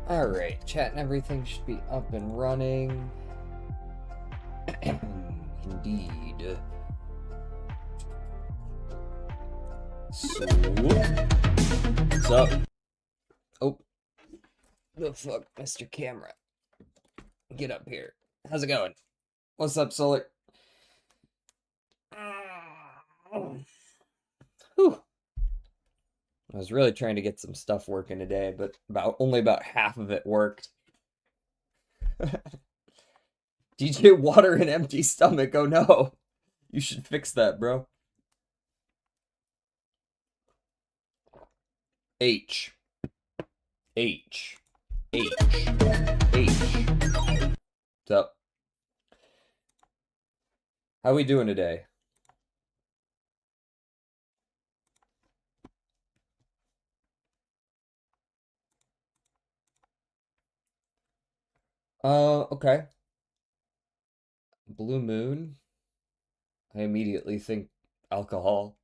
Alright, chat and everything should be up and running. Indeed. So, what's up? Oh, the fuck, Mr. Camera. Get up here. How's it going? What's up, Solar? Whew. I was really trying to get some stuff working today, but only about half of it worked. DJ, water an empty stomach. Oh no. You should fix that, bro. H. H. H. H. What's up? How we doing today? Okay. Blue Moon. I immediately think alcohol.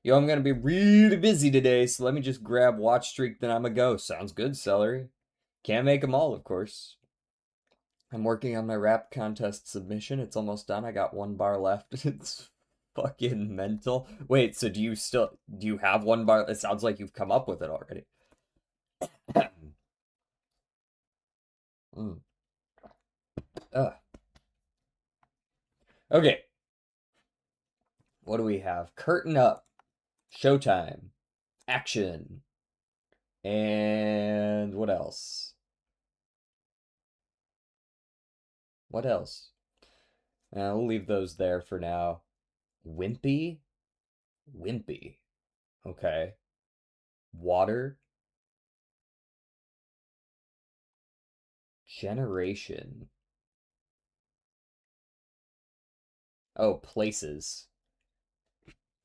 Yo, I'm gonna be really busy today, so let me just grab Watch Streak, then I'm a go. Sounds good, Celery. Can't make them all, of course. I'm working on my rap contest submission. It's almost done. I got 1 bar left. It's fucking mental. Wait, so do you have 1 bar? It sounds like you've come up with it already. Mm. Okay. What do we have? Curtain up. Showtime. Action. And what else? What else? We'll leave those there for now. Wimpy? Wimpy. Okay. Water? Generation. Oh, places.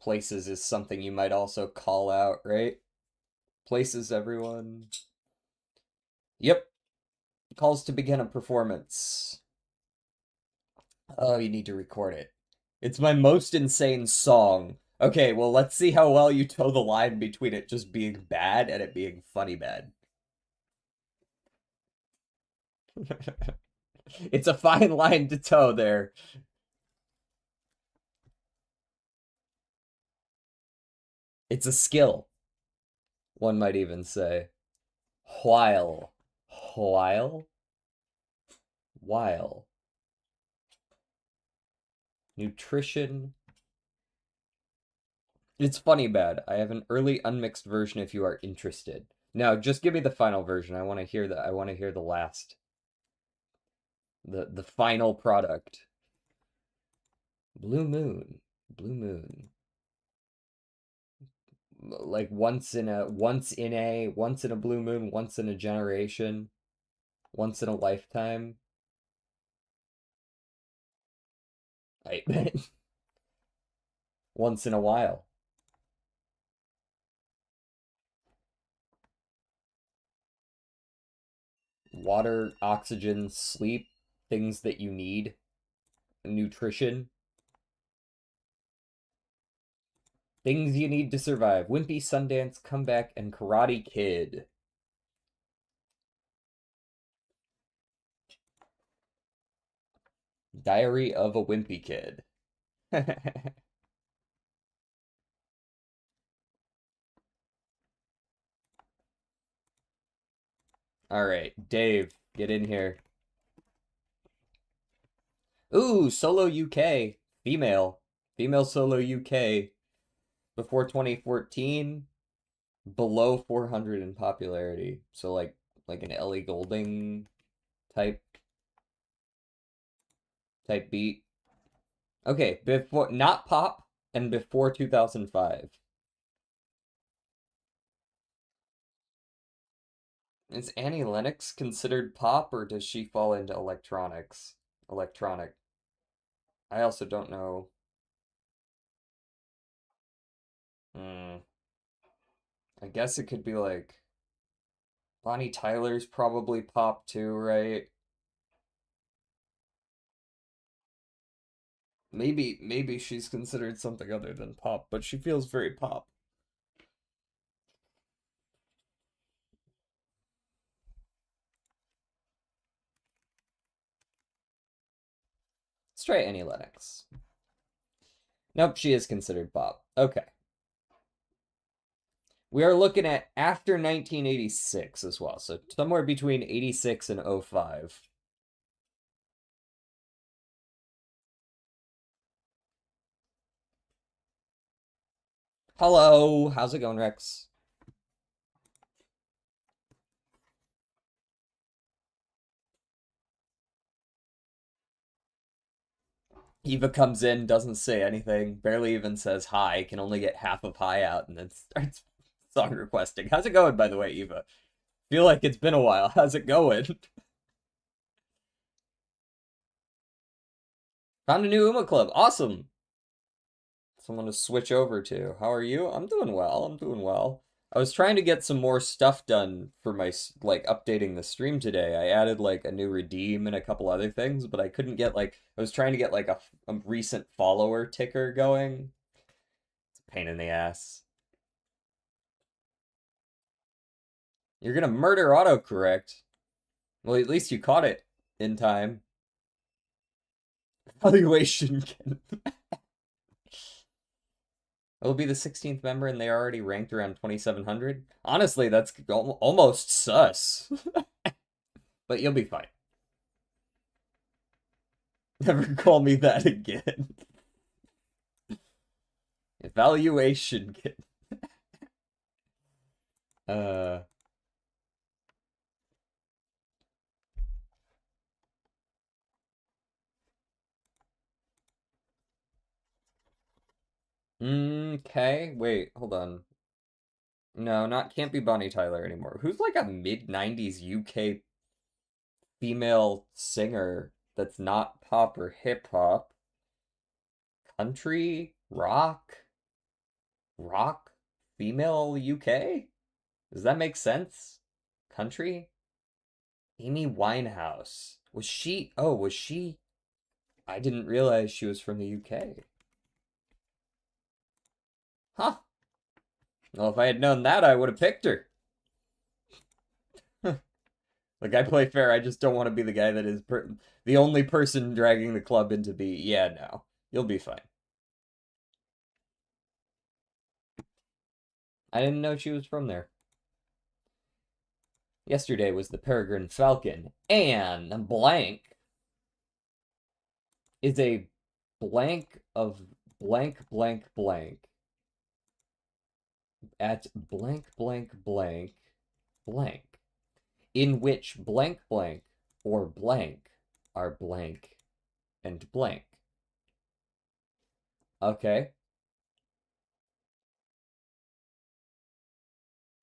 Places is something you might also call out, right? Places, everyone. Yep. Calls to begin a performance. Oh, you need to record it. It's my most insane song. Okay, well, let's see how well you toe the line between it just being bad and it being funny bad. It's a fine line to toe there. It's a skill, one might even say. While. While? While. Nutrition. It's funny bad. I have an early unmixed version if you are interested. Now, just give me the final version. I want to hear I want to hear the last. The final product. Blue Moon. Blue Moon. Like once in a blue moon, once in a generation, once in a lifetime. I once in a while. Water, oxygen, sleep, things that you need, nutrition, things you need to survive. Wimpy, Sundance, Comeback, and Karate Kid. Diary of a Wimpy Kid. All right, Dave, get in here. Ooh, solo UK, female, female solo UK, before 2014, below 400 in popularity. So like an Ellie Goulding type beat. Okay, before not pop and before 2005. Is Annie Lennox considered pop or does she fall into electronics? Electronic. I also don't know. Hmm. I guess it could be like Bonnie Tyler's probably pop too, right? Maybe she's considered something other than pop, but she feels very pop. try Annie Lennox. Nope, she is considered pop. Okay. We are looking at after 1986 as well, so somewhere between 86 and 05. Hello, how's it going, Rex? Eva comes in, doesn't say anything, barely even says hi, can only get half of hi out, and then starts song requesting. How's it going, by the way, Eva? Feel like it's been a while. How's it going? Found a new Uma Club. Awesome. Someone to switch over to. How are you? I'm doing well. I'm doing well. I was trying to get some more stuff done for my, like, updating the stream today. I added, like, a new redeem and a couple other things, but I couldn't get, like, I was trying to get, like, a recent follower ticker going. It's a pain in the ass. You're gonna murder autocorrect. Well, at least you caught it in time. Evaluation. It'll be the 16th member and they are already ranked around 2,700. Honestly, that's almost sus. But you'll be fine. Never call me that again. Evaluation kit. Uh. Okay. Wait, hold on. No, not can't be Bonnie Tyler anymore. Who's like a mid-90s UK female singer that's not pop or hip hop? Country? Rock? Rock? Female UK? Does that make sense? Country? Amy Winehouse. Was she? Oh, was she? I didn't realize she was from the UK. Huh. Well, if I had known that, I would have picked her. Like, I play fair, I just don't want to be the guy that is the only person dragging the club into B. Yeah, no. You'll be fine. I didn't know she was from there. Yesterday was the Peregrine Falcon, and blank is a blank of blank blank blank at blank blank blank blank, in which blank blank or blank are blank and blank. Okay.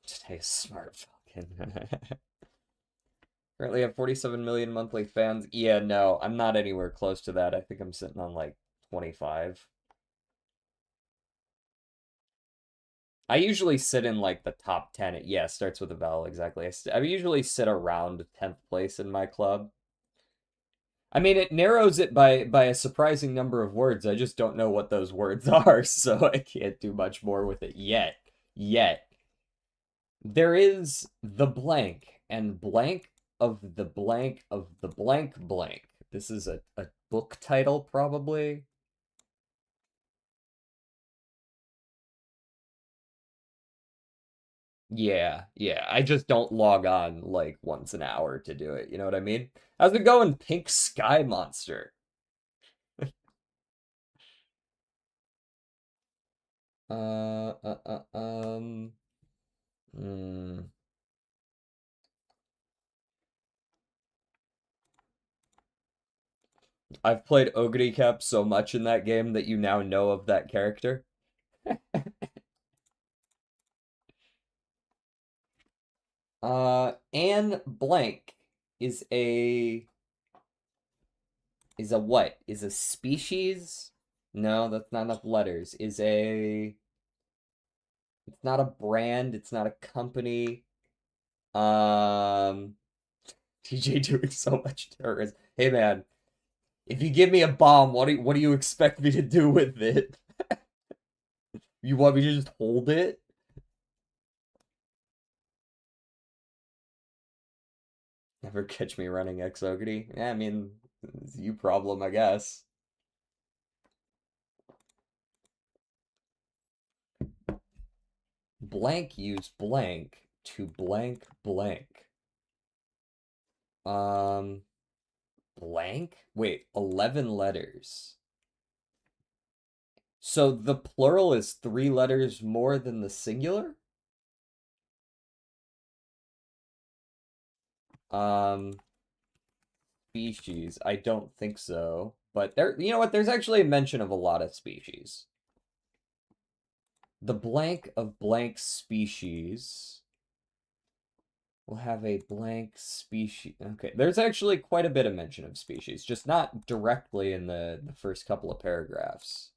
Today's smart Falcon. Currently have 47 million monthly fans. Yeah, no, I'm not anywhere close to that. I think I'm sitting on like 25. I usually sit in like the top 10. Yeah, starts with a vowel, exactly. I usually sit around 10th place in my club. I mean, it narrows it by a surprising number of words. I just don't know what those words are, so I can't do much more with it yet. Yet. There is the blank, and blank of the blank of the blank blank. This is a book title, probably. Yeah, yeah. I just don't log on like once an hour to do it. You know what I mean? How's it going, Pink Sky Monster? Uh, uh, uh, um, hmm. I've played Ogre Cap so much in that game that you now know of that character. Anne Blank is a what? Is a species? No, that's not enough letters. It's not a brand, it's not a company. Um, TJ doing so much terrorism. Hey man, if you give me a bomb, what do you expect me to do with it? You want me to just hold it? Never catch me running Exogity. Yeah, I mean, it's you problem, I guess. Blank use blank to blank blank. Um, blank? Wait, 11 letters. So the plural is 3 letters more than the singular? Um, species. I don't think so. But there, you know what? There's actually a mention of a lot of species. The blank of blank species will have a blank species. Okay, there's actually quite a bit of mention of species, just not directly in the first couple of paragraphs.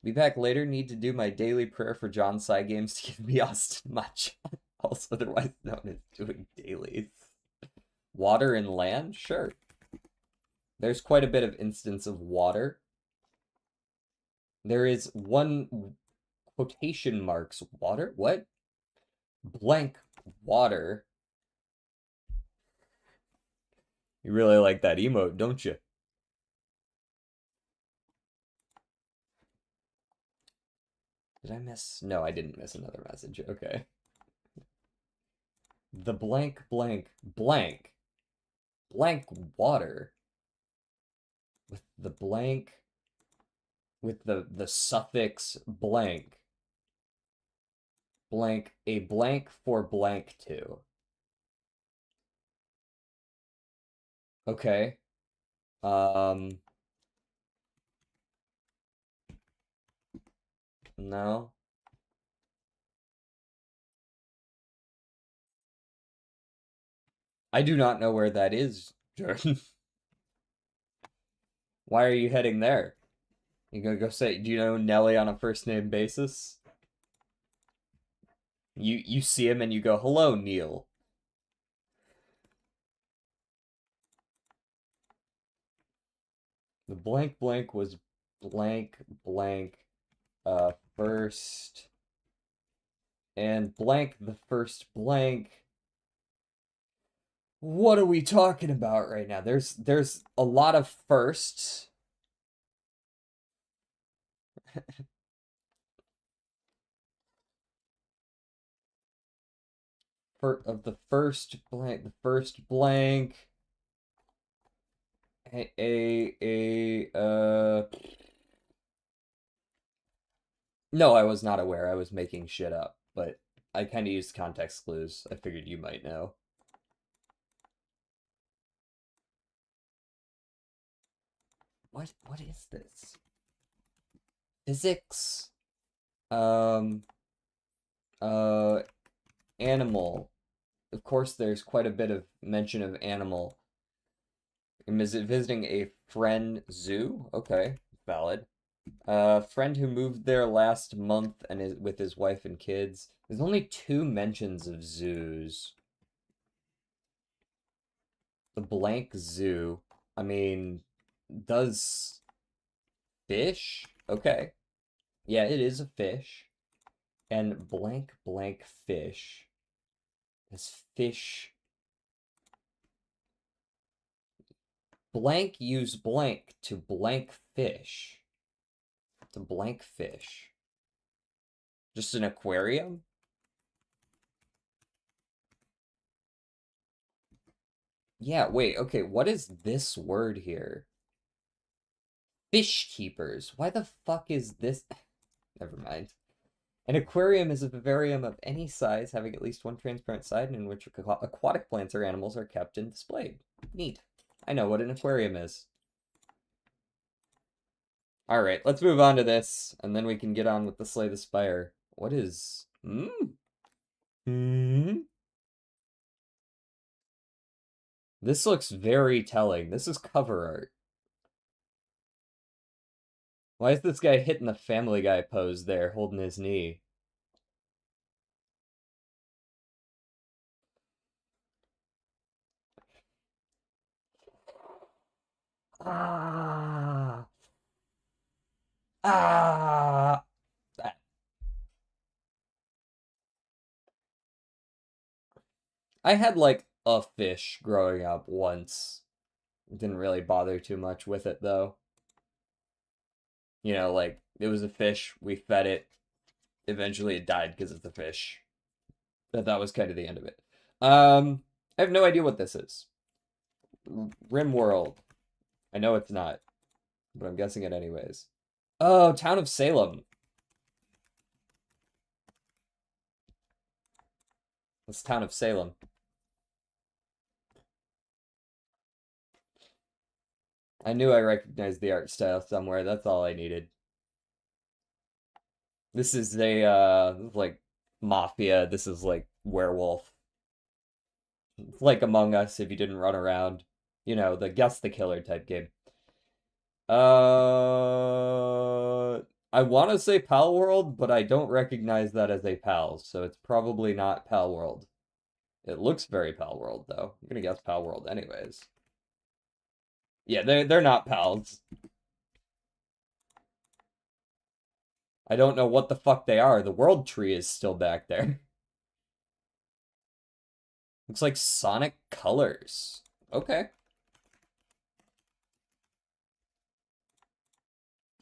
Be back later. Need to do my daily prayer for John Side Games to give me Austin Matcha, also otherwise known as doing dailies. Water and land? Sure. There's quite a bit of instance of water. There is one quotation marks water. What? Blank water. You really like that emote, don't you? Did I miss? No, I didn't miss another message. Okay. The blank blank blank blank water with the blank with the suffix blank blank a blank for blank two. Okay. Um no. I do not know where that is, Jordan. Why are you heading there? You gonna go say, do you know Nelly on a first name basis? You see him and you go, hello, Neil. The blank blank was blank blank first and blank the first blank. What are we talking about right now? There's a lot of firsts. Of the first blank, no, I was not aware. I was making shit up, but I kind of used context clues. I figured you might know. What is this? Physics. Um, uh, animal. Of course, there's quite a bit of mention of animal. Is it visiting a friend zoo? Okay, valid. Friend who moved there last month and is with his wife and kids. There's only 2 mentions of zoos. The blank zoo. I mean, does fish? Okay. Yeah, it is a fish. And blank blank fish. This fish. Blank use blank to blank fish. To blank fish. Just an aquarium? Yeah, wait, okay, what is this word here? Fish keepers. Why the fuck is this? Never mind. An aquarium is a vivarium of any size having at least one transparent side in which aquatic plants or animals are kept and displayed. Neat. I know what an aquarium is. Alright, let's move on to this, and then we can get on with the Slay the Spire. What is... Hmm? Hmm? This looks very telling. This is cover art. Why is this guy hitting the Family Guy pose there, holding his knee? Ah! Ah! I had like a fish growing up once. Didn't really bother too much with it though. You know, like it was a fish, we fed it, eventually it died because it's a fish. That was kind of the end of it. I have no idea what this is. Rim World. I know it's not, but I'm guessing it anyways. Oh, Town of Salem. It's Town of Salem. I knew I recognized the art style somewhere. That's all I needed. This is a like mafia. This is like werewolf. It's like Among Us if you didn't run around. You know, the guess the killer type game. I want to say Pal World, but I don't recognize that as a Pal, so it's probably not Pal World. It looks very Pal World though. I'm gonna guess Pal World anyways. Yeah, they're not pals. I don't know what the fuck they are. The world tree is still back there. Looks like Sonic Colors. Okay.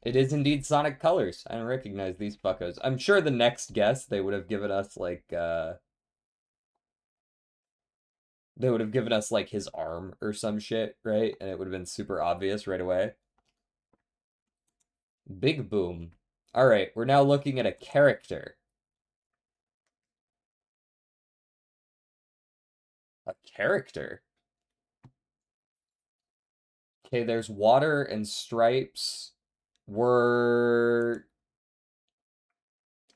It is indeed Sonic Colors. I don't recognize these fuckos. I'm sure the next guess they would have given us like they would have given us like his arm or some shit, right? And it would have been super obvious right away. Big Boom. All right, we're now looking at a character. A character. Okay, there's water and stripes. We're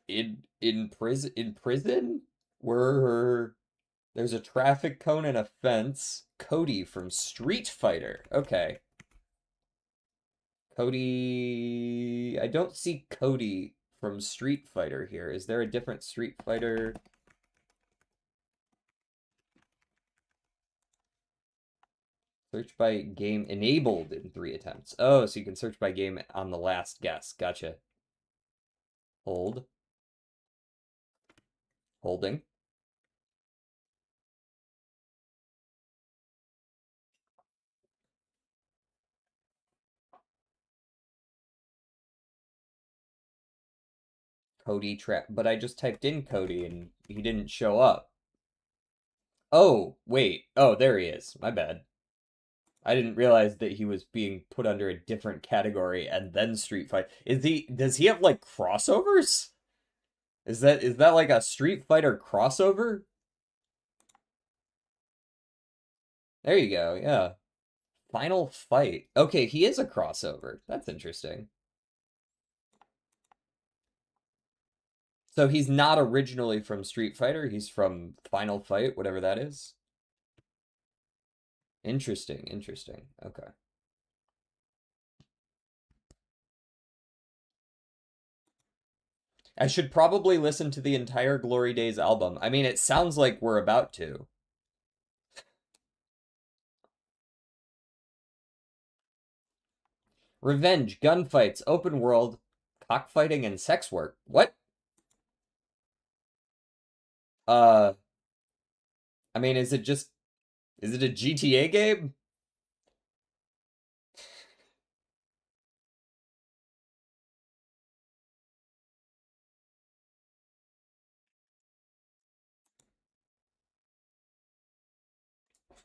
in prison. We're there's a traffic cone and a fence. Cody from Street Fighter. Okay. Cody. I don't see Cody from Street Fighter here. Is there a different Street Fighter? Search by game enabled in 3 attempts. Oh, so you can search by game on the last guess. Gotcha. Hold. Holding. Cody trap. But I just typed in Cody and he didn't show up. Oh, wait. Oh, there he is. My bad. I didn't realize that he was being put under a different category and then Street Fight. Does he have like crossovers? Is that like a Street Fighter crossover? There you go. Yeah. Final Fight. Okay, he is a crossover. That's interesting. So he's not originally from Street Fighter, he's from Final Fight, whatever that is. Interesting, interesting. Okay. I should probably listen to the entire Glory Days album. I mean, it sounds like we're about to. Revenge, gunfights, open world, cockfighting, and sex work. What? Uh, I mean, is it a GTA game?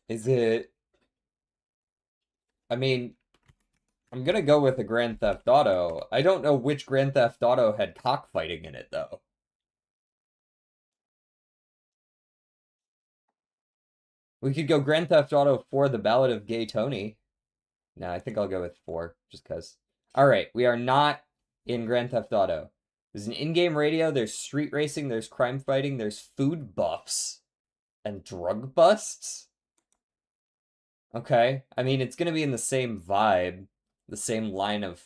Is it, I mean, I'm gonna go with a Grand Theft Auto. I don't know which Grand Theft Auto had cockfighting in it, though. We could go Grand Theft Auto 4, The Ballad of Gay Tony. No, I think I'll go with 4, just because. All right, we are not in Grand Theft Auto. There's an in-game radio, there's street racing, there's crime fighting, there's food buffs, and drug busts? Okay. I mean, it's gonna be in the same vibe, the same line of.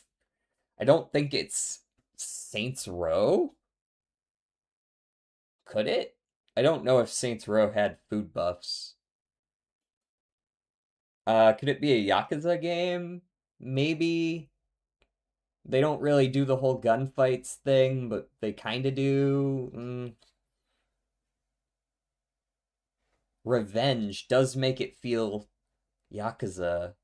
I don't think it's Saints Row. Could it? I don't know if Saints Row had food buffs. Could it be a Yakuza game? Maybe. They don't really do the whole gunfights thing, but they kind of do. Revenge does make it feel Yakuza.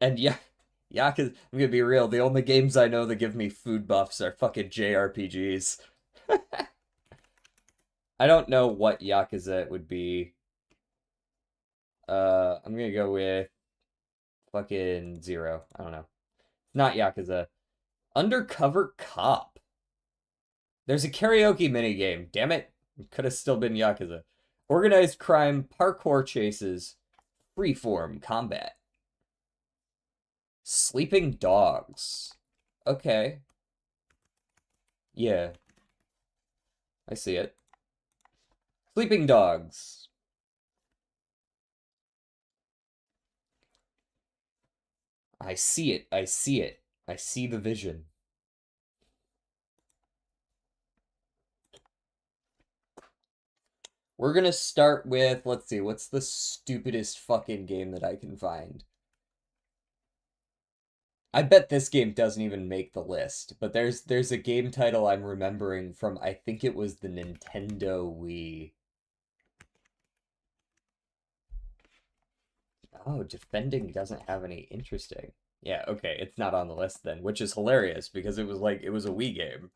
And yeah, Yakuza, I'm gonna be real, the only games I know that give me food buffs are fucking JRPGs. I don't know what Yakuza it would be. I'm gonna go with fucking zero. I don't know. Not Yakuza. Undercover Cop. There's a karaoke minigame. Damn it. It could have still been Yakuza. Organized crime, parkour chases, freeform combat. Sleeping dogs. Okay. Yeah, I see it. Sleeping dogs. I see it. I see it. I see the vision. We're gonna start with, let's see, what's the stupidest fucking game that I can find? I bet this game doesn't even make the list, but there's a game title I'm remembering from I think it was the Nintendo Wii. Oh, defending doesn't have any interesting. Yeah, okay, it's not on the list then, which is hilarious because it was like it was a Wii game.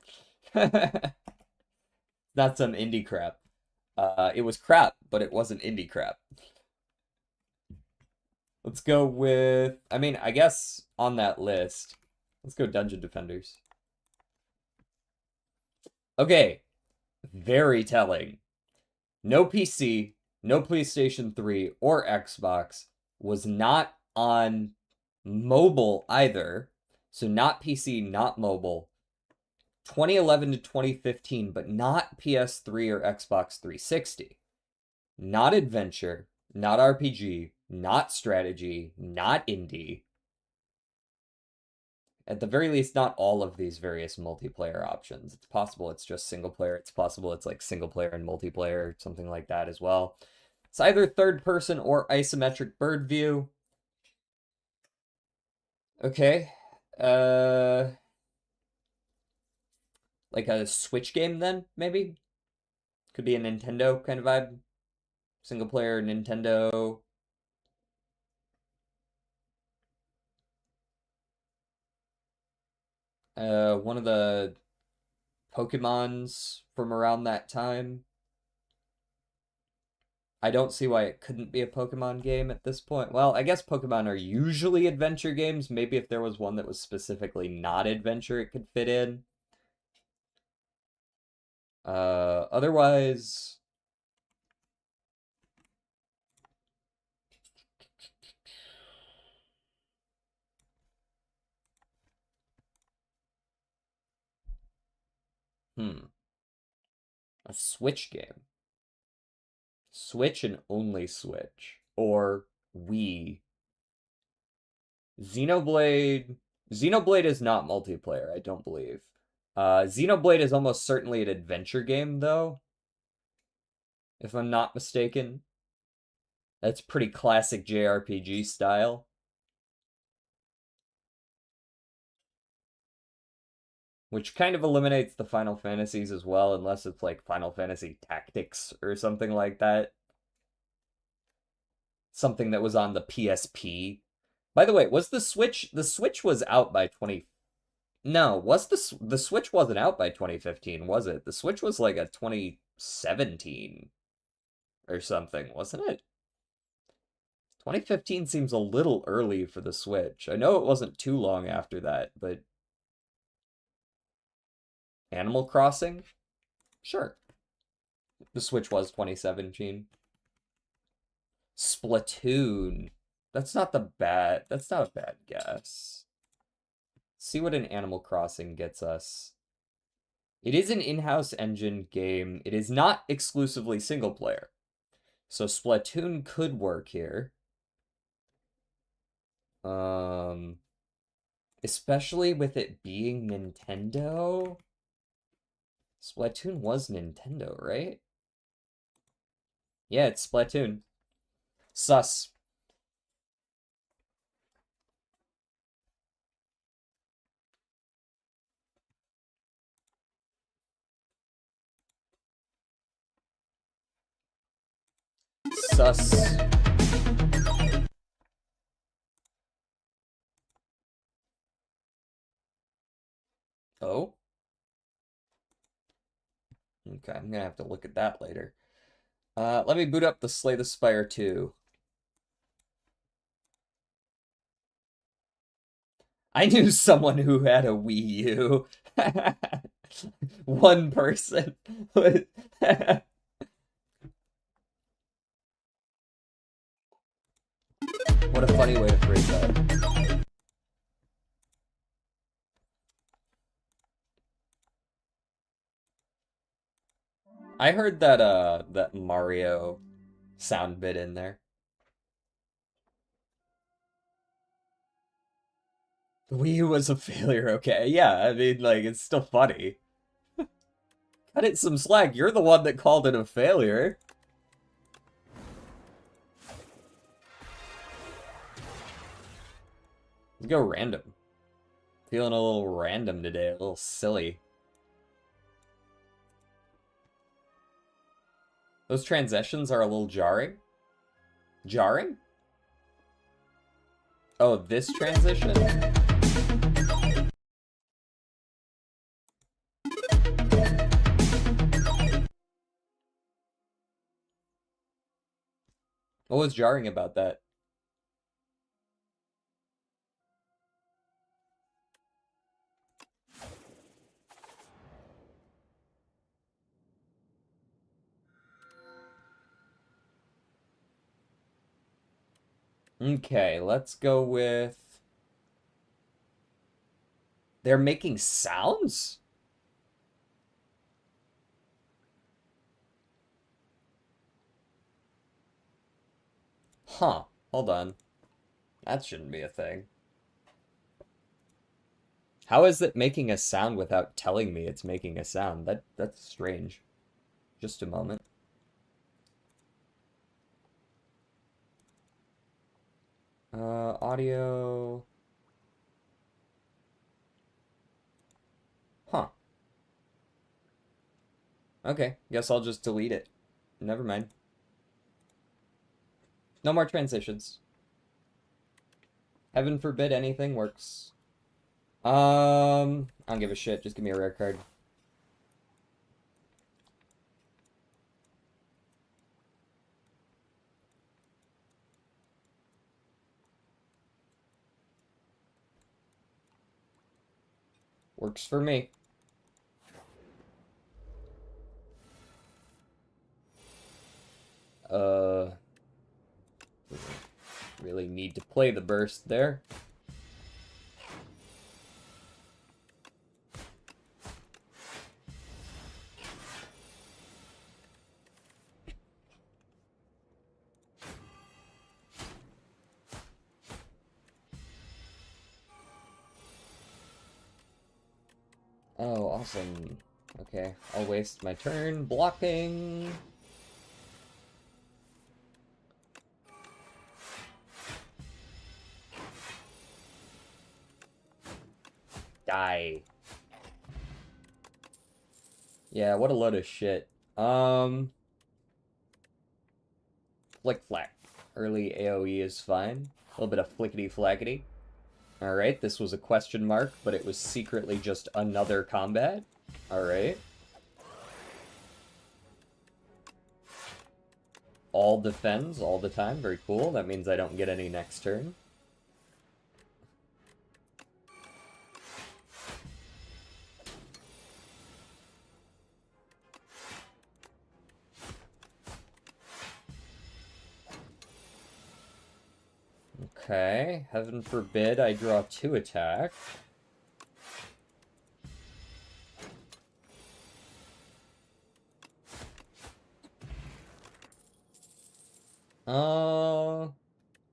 Not some indie crap. It was crap, but it wasn't indie crap. Let's go with, I mean, I guess on that list, let's go Dungeon Defenders. Okay, very telling. No PC, no PlayStation 3 or Xbox, was not on mobile either. So not PC, not mobile. 2011 to 2015, but not PS3 or Xbox 360. Not adventure, not RPG, not strategy, not indie. At the very least, not all of these various multiplayer options. It's possible it's just single player. It's possible it's like single player and multiplayer, something like that as well. It's either third person or isometric bird view. Okay. Uh, like a Switch game then, maybe? Could be a Nintendo kind of vibe. Single player Nintendo. One of the Pokemons from around that time. I don't see why it couldn't be a Pokemon game at this point. Well, I guess Pokemon are usually adventure games. Maybe if there was one that was specifically not adventure, it could fit in. Otherwise, a Switch game. Switch and only Switch. Or Wii. Xenoblade. Xenoblade is not multiplayer, I don't believe. Xenoblade is almost certainly an adventure game, though, if I'm not mistaken. That's pretty classic JRPG style. Which kind of eliminates the Final Fantasies as well, unless it's like Final Fantasy Tactics or something like that. Something that was on the PSP. By the way, was the Switch was out by 20 No, was the Switch wasn't out by 2015, was it? The Switch was like a 2017 or something, wasn't it? 2015 seems a little early for the Switch. I know it wasn't too long after that, but Animal Crossing? Sure. The Switch was 2017. Splatoon. That's not a bad guess. See what an Animal Crossing gets us. It is an in-house engine game. It is not exclusively single player. So Splatoon could work here. Especially with it being Nintendo. Splatoon was Nintendo, right? Yeah, it's Splatoon. Sus. Sus. Oh? Okay, I'm gonna have to look at that later. Let me boot up the Slay the Spire 2. I knew someone who had a Wii U. One person. What a funny way to phrase that. I heard that Mario sound bit in there. The Wii U was a failure, okay. Yeah, I mean, like, it's still funny. Cut it some slack. You're the one that called it a failure. Let's go random. Feeling a little random today, a little silly. Those transitions are a little jarring. Jarring? Oh, this transition? What was jarring about that? Okay, let's go with... They're making sounds? Huh, hold on. That shouldn't be a thing. How is it making a sound without telling me it's making a sound? That's strange. Just a moment. Audio. Huh. Okay, guess I'll just delete it. Never mind. No more transitions. Heaven forbid anything works. I don't give a shit. Just give me a rare card. Works for me. Uh, really need to play the burst there. Oh, awesome. Okay, I'll waste my turn blocking. Die. Yeah, what a load of shit. Flick flack. Early AoE is fine. A little bit of flickety flackety. Alright, this was a question mark, but it was secretly just another combat. Alright. All defends all the time. Very cool. That means I don't get any next turn. Okay. Heaven forbid I draw 2 attack.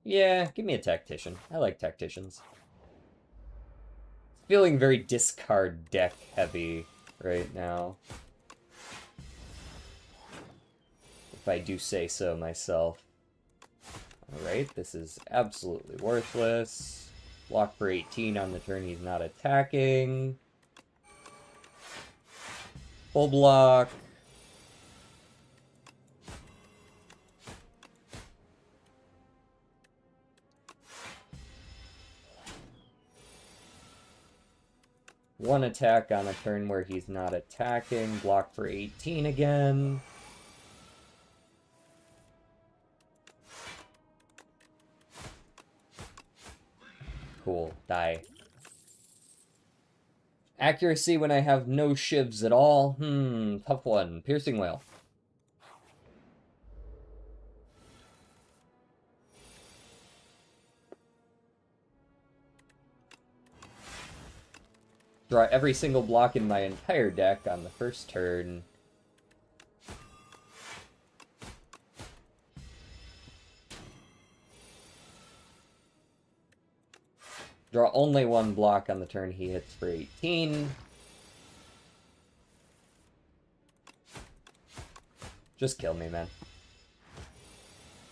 Yeah, give me a tactician. I like tacticians. Feeling very discard deck heavy right now. If I do say so myself. Alright, this is absolutely worthless. Block for 18 on the turn he's not attacking. Full block. One attack on a turn where he's not attacking. Block for 18 again. Cool. Die. Accuracy when I have no shivs at all. Tough one. Piercing Wail. Draw every single block in my entire deck on the first turn. Draw only one block on the turn he hits for 18. Just kill me, man.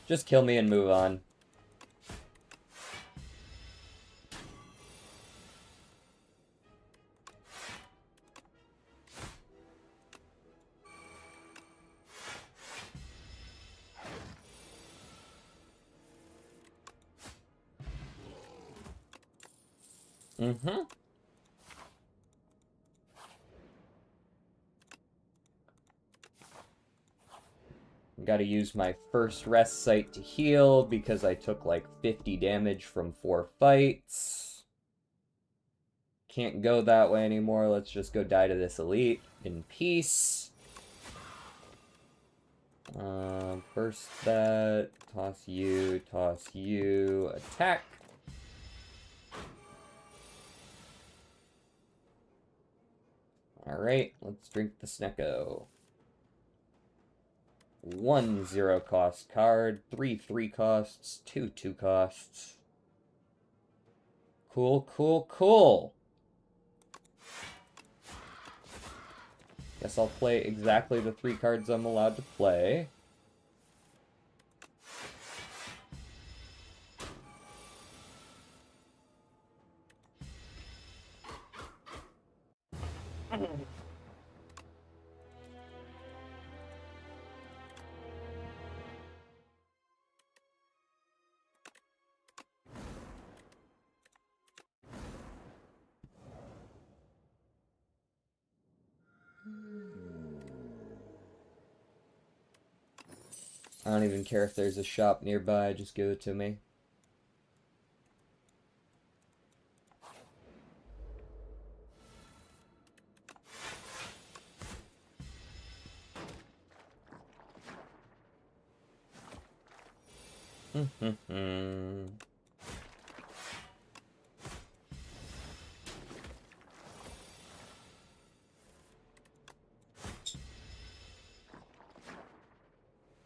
Just kill me and move on. Gotta use my first rest site to heal because I took like 50 damage from 4 fights. Can't go that way anymore. Let's just go die to this elite in peace. Burst that. Toss you, attack. Alright, let's drink the Snecko. 1 0 cost card, 3 3 costs, 2 2 costs. Cool, cool, cool. Guess I'll play exactly the 3 cards I'm allowed to play. I don't even care if there's a shop nearby, just give it to me.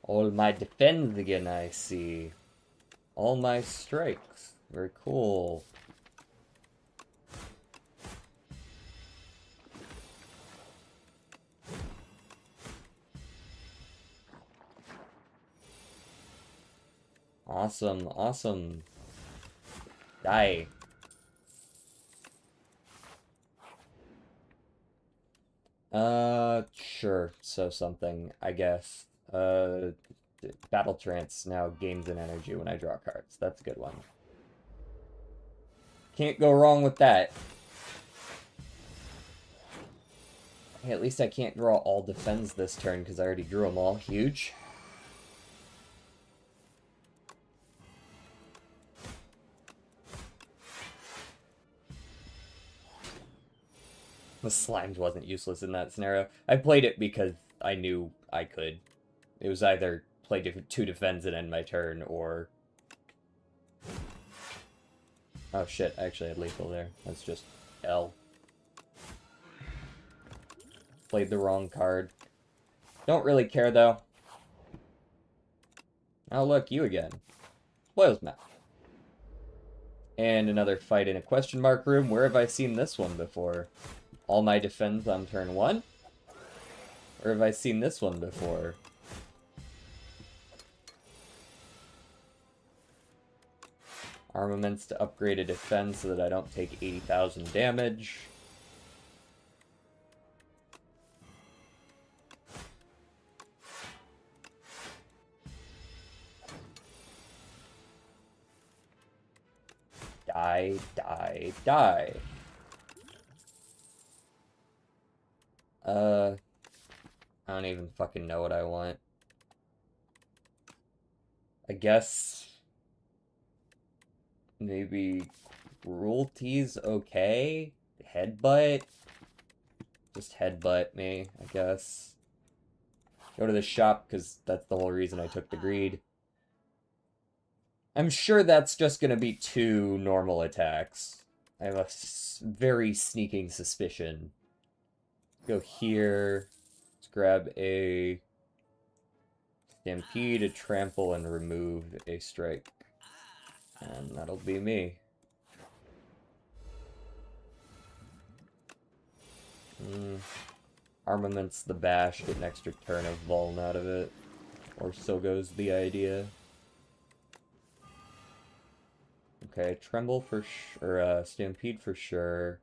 All my defends again, I see. All my strikes. Very cool. Awesome, awesome. Die. Sure. So something, I guess. Battle Trance now gains an energy when I draw cards. That's a good one. Can't go wrong with that. Hey, at least I can't draw all defends this turn because I already drew them all. Huge. The Slimes wasn't useless in that scenario. I played it because I knew I could. It was either play 2 defends and end my turn, or... Oh shit, I actually had lethal there. That's just L. Played the wrong card. Don't really care, though. Oh look, you again. Spoils map. And another fight in a question mark room. Where have I seen this one before? All my defends on turn 1? Or have I seen this one before? Armaments to upgrade a defense so that I don't take 80,000 damage. Die, die, die. I don't even fucking know what I want. I guess maybe cruelty's okay. Headbutt? Just headbutt me, I guess. Go to the shop, because that's the whole reason I took the greed. I'm sure that's just gonna be 2 normal attacks. I have a very sneaking suspicion. Go here. Let's grab a Stampede, a Trample, and remove a Strike. And that'll be me. Armaments the bash, get an extra turn of Vuln out of it. Or so goes the idea. Okay, Tremble for Stampede for sure.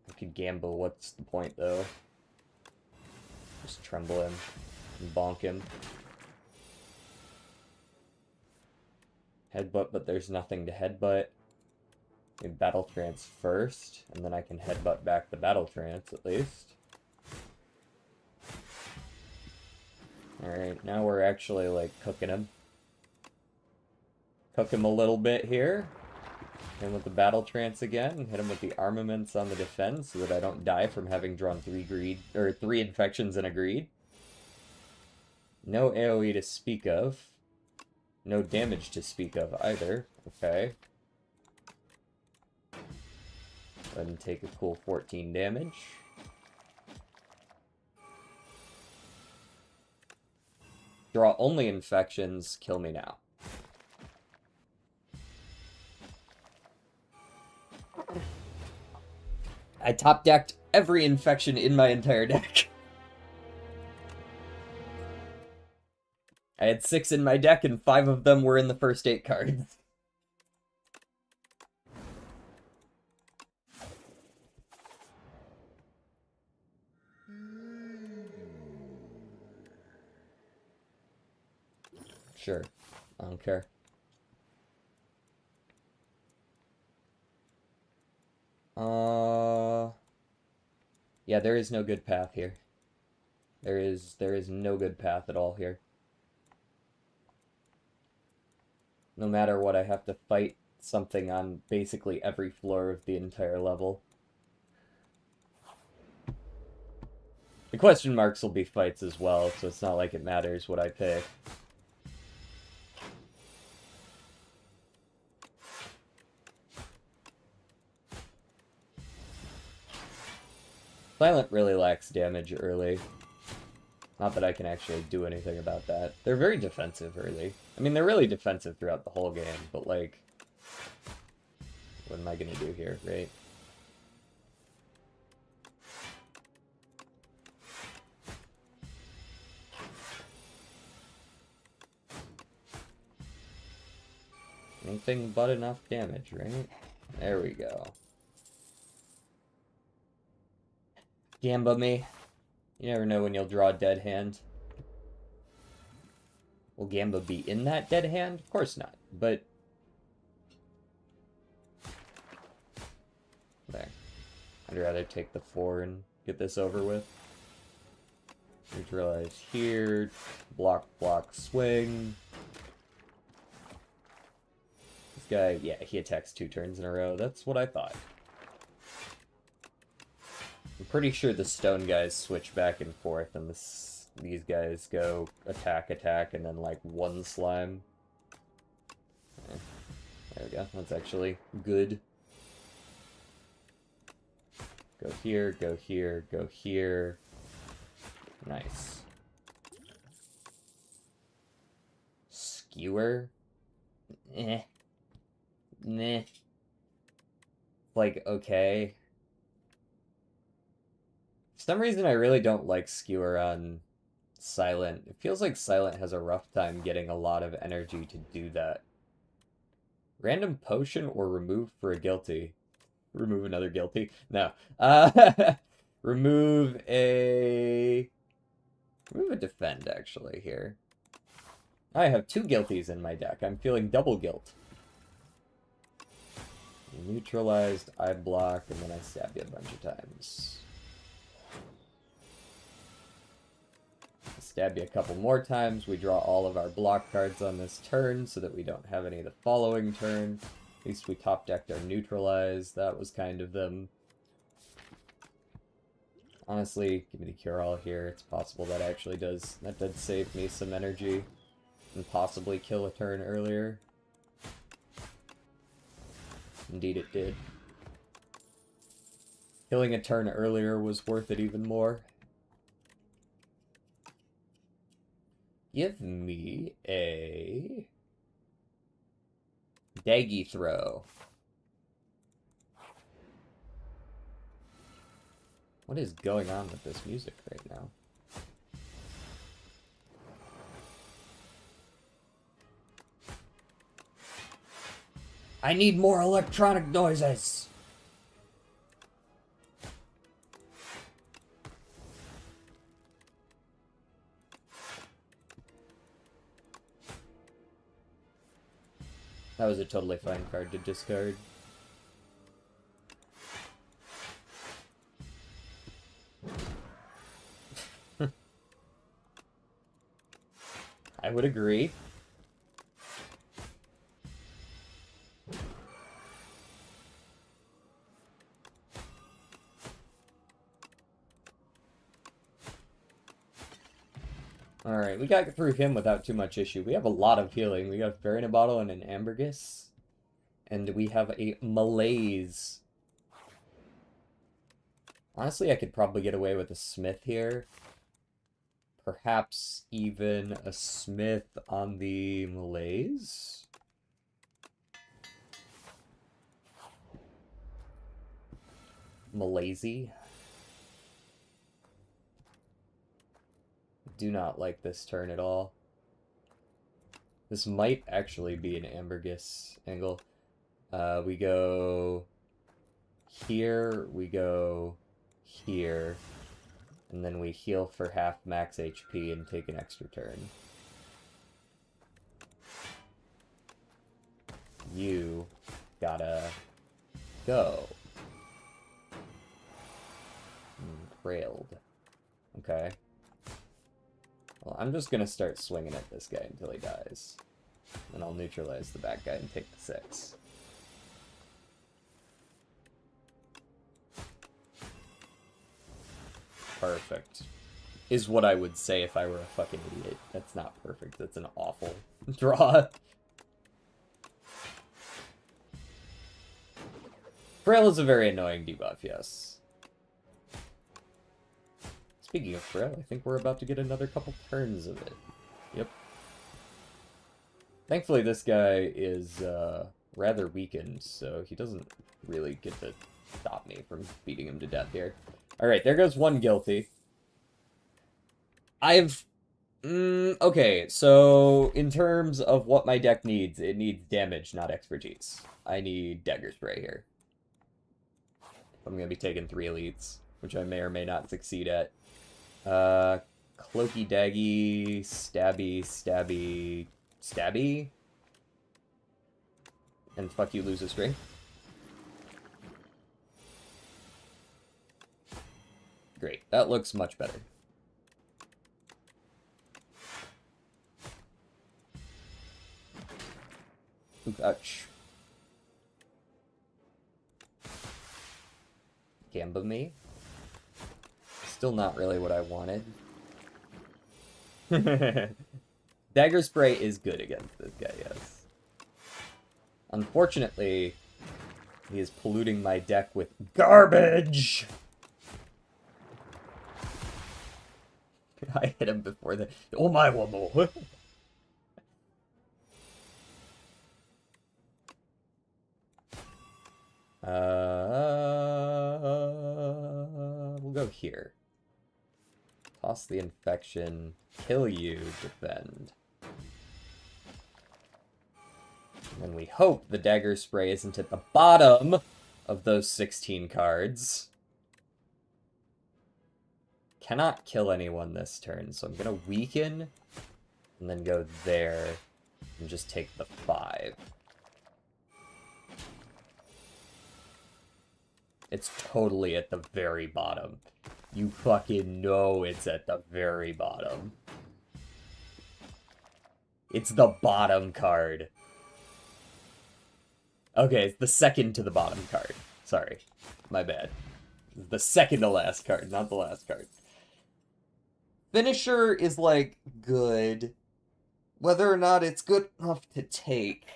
I could gamble, what's the point though? Just Tremble him and bonk him. Headbutt, but there's nothing to headbutt. Maybe Battle Trance first, and then I can headbutt back the Battle Trance at least. Alright, now we're actually, like, cooking him. Cook him a little bit here. Hit him with the Battle Trance again. Hit him with the armaments on the defense so that I don't die from having drawn 3 infections and a greed. No AoE to speak of. No damage to speak of either. Okay. Go ahead and take a cool 14 damage. Draw only infections, kill me now. I top decked every infection in my entire deck. I had 6 in my deck and 5 of them were in the first 8 cards. Sure, I don't care. Yeah, there is no good path here. There is no good path at all here. No matter what, I have to fight something on basically every floor of the entire level. The question marks will be fights as well, so it's not like it matters what I pick. Silent really lacks damage early. Not that I can actually do anything about that. They're very defensive early. I mean, they're really defensive throughout the whole game, but like... what am I gonna do here, right? Anything but enough damage, right? There we go. Gamba me. You never know when you'll draw a dead hand. Will Gamba be in that dead hand? Of course not, but... there. I'd rather take the 4 and get this over with. Neutralize here. Block, block, swing. This guy, yeah, he attacks 2 turns in a row. That's what I thought. I'm pretty sure the stone guys switch back and forth, and these guys go attack, attack, and then like 1 slime. There we go. That's actually good. Go here, go here, go here. Nice. Skewer? Eh. Meh. Like, okay. For some reason, I really don't like Skewer on Silent. It feels like Silent has a rough time getting a lot of energy to do that. Random potion or remove for a guilty. Remove another guilty? No. Remove a defend, actually, here. I have 2 guilties in my deck. I'm feeling double guilt. Neutralized, I block, and then I stab you a bunch of times. Stab you a couple more times. We draw all of our block cards on this turn so that we don't have any the following turn. At least we top decked our neutralize. That was kind of them. Honestly, give me the cure-all here. It's possible that actually does... That did save me some energy. And possibly kill a turn earlier. Indeed it did. Killing a turn earlier was worth it even more. Give me a... Daggy Throw. What is going on with this music right now? I need more electronic noises! That was a totally fine card to discard. I would agree. Alright, we got through him without too much issue. We have a lot of healing. We got a Fairy in a Bottle and an Ambergris. And we have a Malaise. Honestly, I could probably get away with a Smith here. Perhaps even a Smith on the Malaise? Malaise. Do not like this turn at all. This might actually be an Ambergris angle. We go here, we go here, and then we heal for half max HP and take an extra turn. You gotta go. Trailed. Okay. Well, I'm just gonna start swinging at this guy until he dies. Then I'll neutralize the bad guy and take the 6. Perfect. Is what I would say if I were a fucking idiot. That's not perfect. That's an awful draw. Frail is a very annoying debuff, yes. Speaking of Frail, I think we're about to get another couple turns of it. Yep. Thankfully, this guy is rather weakened, so he doesn't really get to stop me from beating him to death here. Alright, there goes one guilty. Okay, so in terms of what my deck needs, it needs damage, not expertise. I need Dagger Spray here. I'm going to be taking 3 elites, which I may or may not succeed at. Cloaky Daggy, Stabby, Stabby, Stabby. And fuck you, lose a string. Great, that looks much better. Oof, ouch. Gamba me. Still not really what I wanted. Dagger Spray is good against this guy, yes. Unfortunately, he is polluting my deck with garbage! I hit him before the... Oh my, one more! We'll go here. Toss the infection, kill you, defend. And we hope the Dagger Spray isn't at the bottom of those 16 cards. Cannot kill anyone this turn, so I'm gonna weaken, and then go there, and just take the 5. It's totally at the very bottom. You fucking know it's at the very bottom. It's the bottom card. Okay, it's the second to the bottom card. Sorry. My bad. The second to last card, not the last card. Finisher is, like, good. Whether or not it's good enough to take.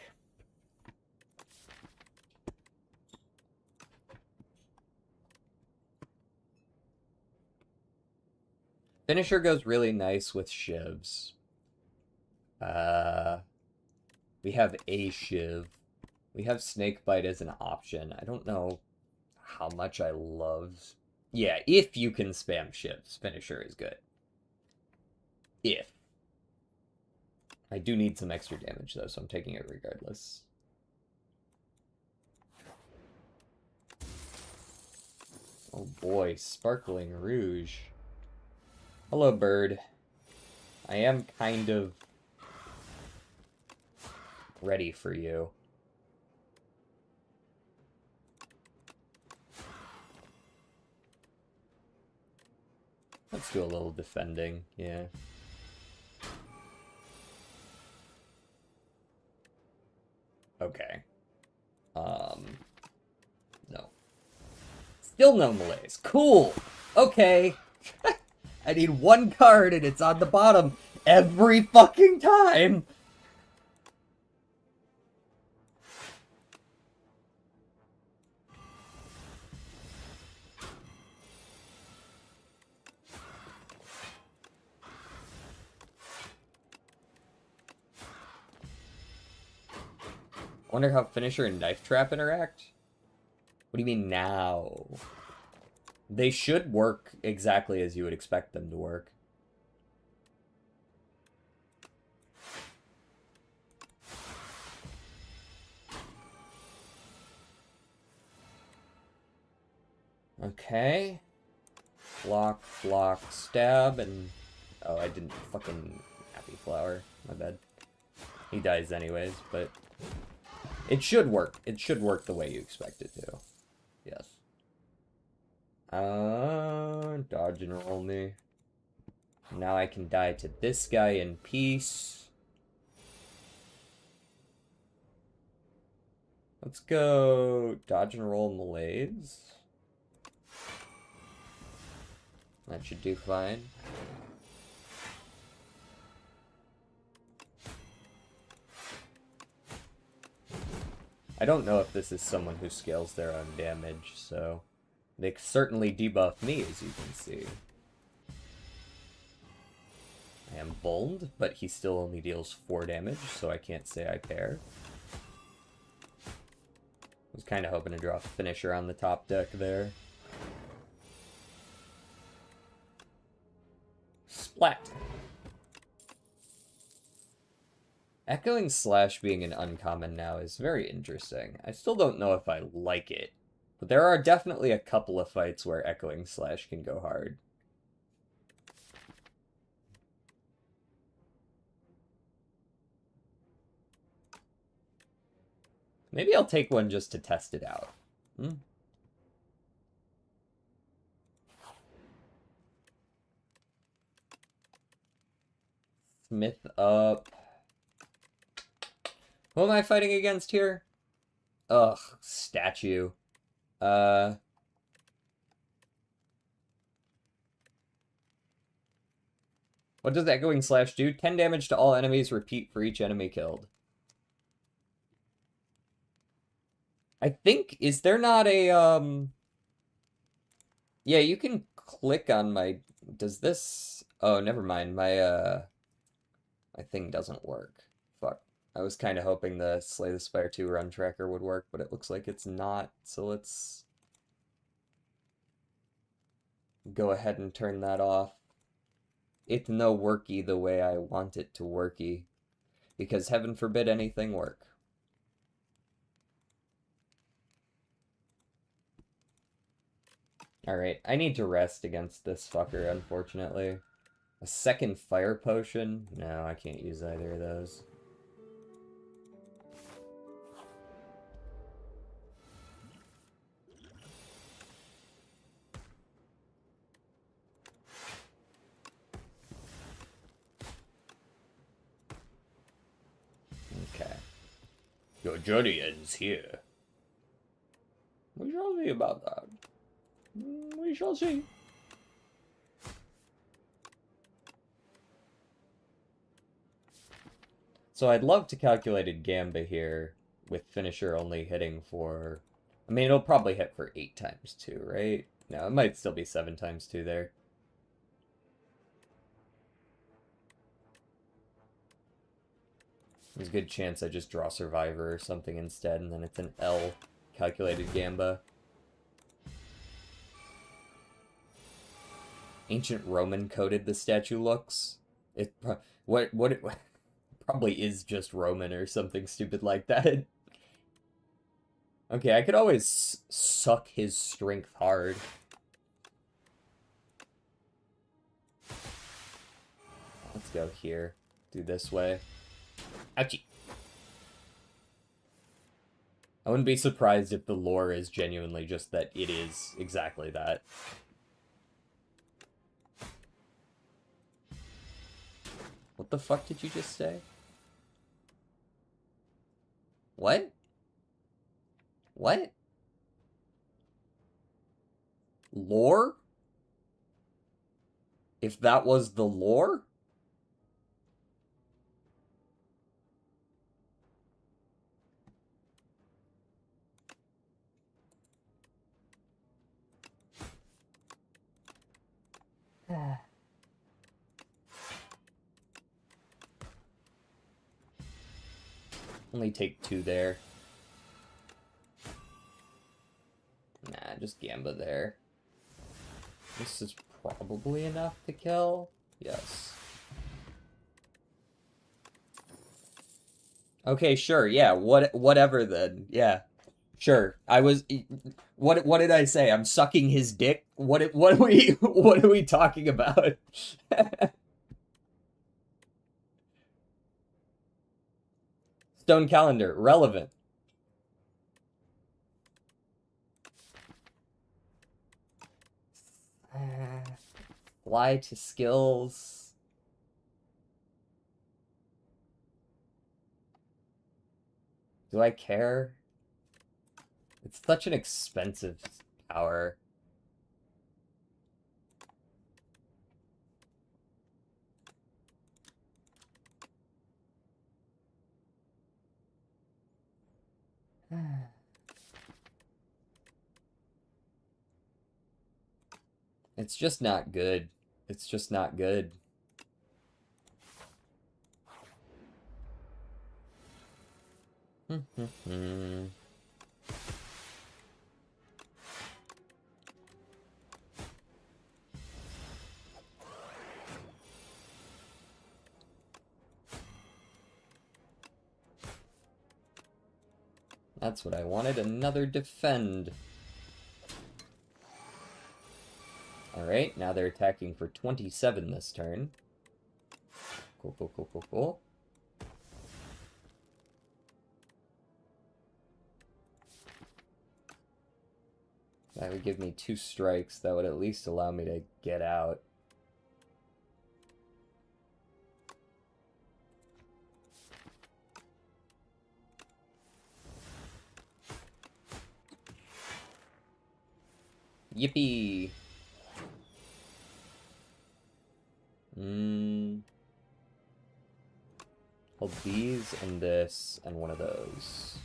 Finisher goes really nice with shivs. We have a shiv. We have Snakebite as an option. I don't know how much I love... Yeah, if you can spam shivs, Finisher is good. If. I do need some extra damage, though, so I'm taking it regardless. Oh boy, Sparkling Rouge. Hello, bird. I am kind of ready for you. Let's do a little defending, yeah. Okay. No. Still no malaise. Cool! Okay! I need one card and it's on the bottom every fucking time! I wonder how Finisher and Knife Trap interact? What do you mean now? They should work exactly as you would expect them to work. Okay. Block, block, stab, and... Oh, I didn't fucking... Happy Flower. My bad. He dies anyways, but... It should work. It should work the way you expect it to. Yes. Dodge and roll me. Now I can die to this guy in peace. Let's go dodge and roll malaise. That should do fine. I don't know if this is someone who scales their own damage, so... They certainly debuff me, as you can see. I am bold, but he still only deals 4 damage, so I can't say I care. I was kind of hoping to draw a Finisher on the top deck there. Splat! Echoing Slash being an uncommon now is very interesting. I still don't know if I like it, but there are definitely a couple of fights where Echoing Slash can go hard. Maybe I'll take one just to test it out. Smith up. Who am I fighting against here? Ugh, statue. What does Echoing Slash do? 10 damage to all enemies, repeat for each enemy killed. I think, is there not a, Yeah, you can click on my... Does this... Oh, never mind. My thing doesn't work. Fuck. I was kind of hoping the Slay the Spire 2 run tracker would work, but it looks like it's not. So let's go ahead and turn that off. It's no worky the way I want it to worky. Because heaven forbid anything work. Alright, I need to rest against this fucker, unfortunately. A second fire potion? No, I can't use either of those. Your journey ends here. We shall see about that. We shall see. So I'd love to calculate a Gamba here with finisher only hitting for... I mean, it'll probably hit for 8 times 2, right? No, it might still be 7 times 2 there. There's a good chance I just draw Survivor or something instead, and then it's an L calculated Gamba. Ancient Roman coded the statue looks. It what it probably is just Roman or something stupid like that. Okay, I could always suck his strength hard. Let's go here. Do this way. Ouchie. I wouldn't be surprised if the lore is genuinely just that it is exactly that. What the fuck did you just say? What? What? Lore? If that was the lore? Only take 2 there. Nah, just Gamba there. This is probably enough to kill. Yes. Okay, sure. Yeah, whatever then. Yeah. Sure. I was what did I say? I'm sucking his dick? What are we talking about? Stone calendar, relevant. Fly to skills. Do I care? It's such an expensive power. It's just not good. It's just not good. That's what I wanted, another defend. Alright, now they're attacking for 27 this turn. Cool, cool, cool, cool, cool. That would give me 2 strikes. That would at least allow me to get out. Yippee! Hold these and this and one of those.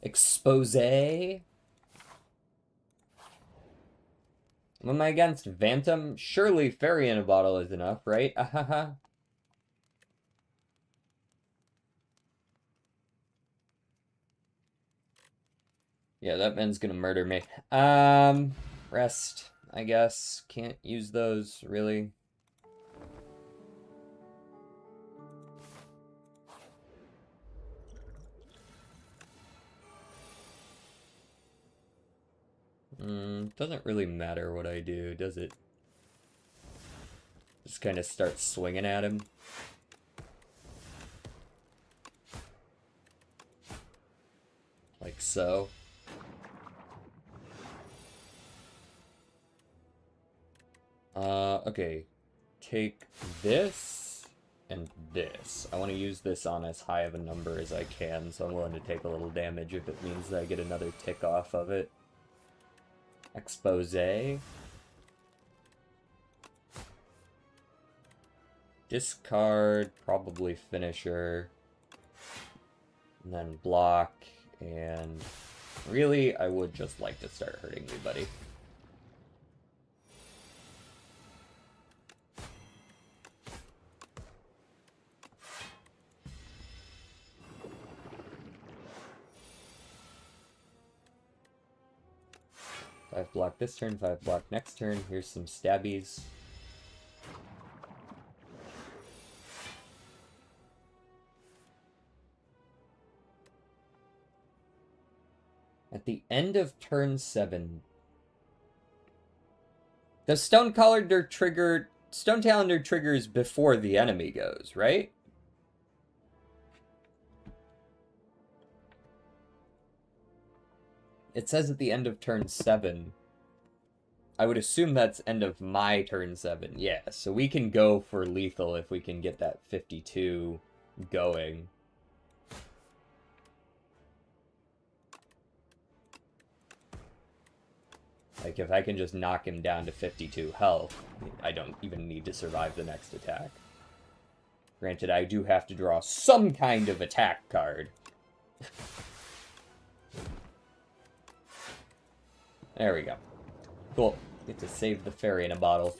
Expose. Am I against Phantom? Surely Fairy in a bottle is enough, right? Ahaha. Yeah, that man's gonna murder me. Rest, I guess. Can't use those, really. Doesn't really matter what I do, does it? Just kind of start swinging at him. Like so. Okay. Take this and this. I want to use this on as high of a number as I can, so I'm willing to take a little damage if it means that I get another tick off of it. Expose. Discard, probably finisher. And then block, and really, I would just like to start hurting you, buddy. Five block this turn, 5 block next turn. Here's some stabbies. At the end of turn 7, the Stone Calendar triggers before the enemy goes, right? It says at the end of turn 7. I would assume that's end of my turn 7. Yeah, so we can go for lethal if we can get that 52 going. Like, if I can just knock him down to 52 health, I don't even need to survive the next attack. Granted, I do have to draw some kind of attack card. There we go. Cool. Get to save the fairy in a bottle.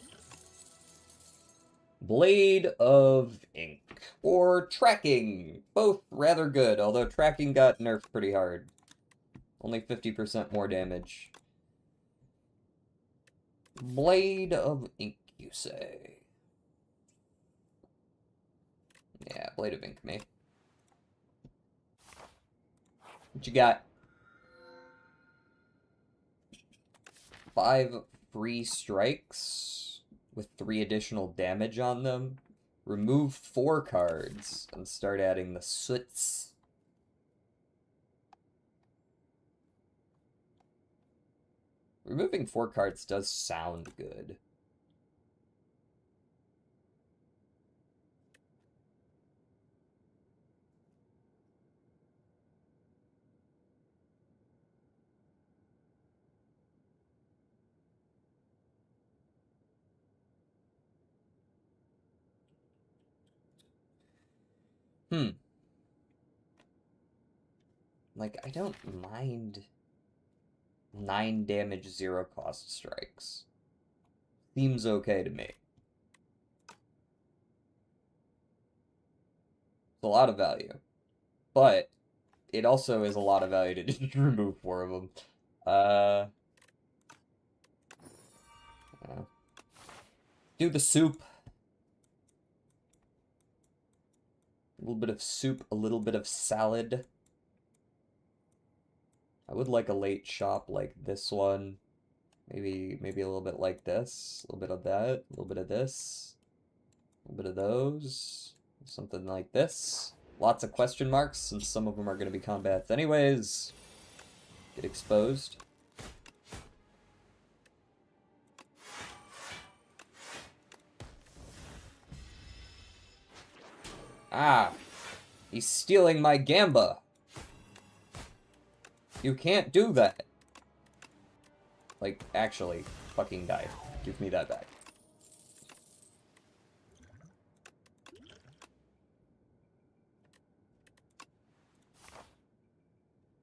Blade of Ink. Or Tracking. Both rather good, although Tracking got nerfed pretty hard. Only 50% more damage. Blade of Ink, you say? Yeah, Blade of Ink, me. What you got? 5 free strikes with 3 additional damage on them. Remove 4 cards and start adding the soots. Removing 4 cards does sound good. Like, I don't mind 9 damage, 0 cost strikes. Seems okay to me. It's a lot of value. But it also is a lot of value to just remove 4 of them. Do the soup. A little bit of soup, a little bit of salad. I would like a late shop like this one. Maybe a little bit like this. A little bit of that. A little bit of this. A little bit of those. Something like this. Lots of question marks, since some of them are going to be combats anyways. Get exposed. Ah! He's stealing my Gamba! You can't do that! Like, actually, fucking die. Give me that back.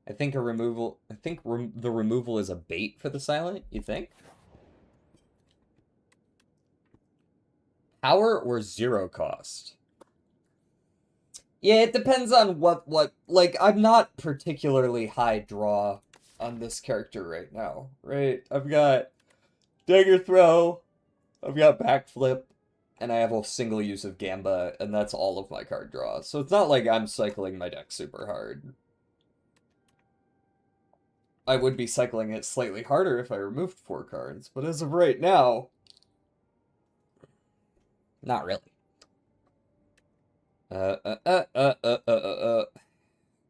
I think the removal is a bait for the silent, you think? Power or 0 cost? Yeah, it depends on what, like, I'm not particularly high draw on this character right now, right? I've got Dagger Throw, I've got Backflip, and I have a single use of Gamba, and that's all of my card draws. So it's not like I'm cycling my deck super hard. I would be cycling it slightly harder if I removed 4 cards, but as of right now, not really.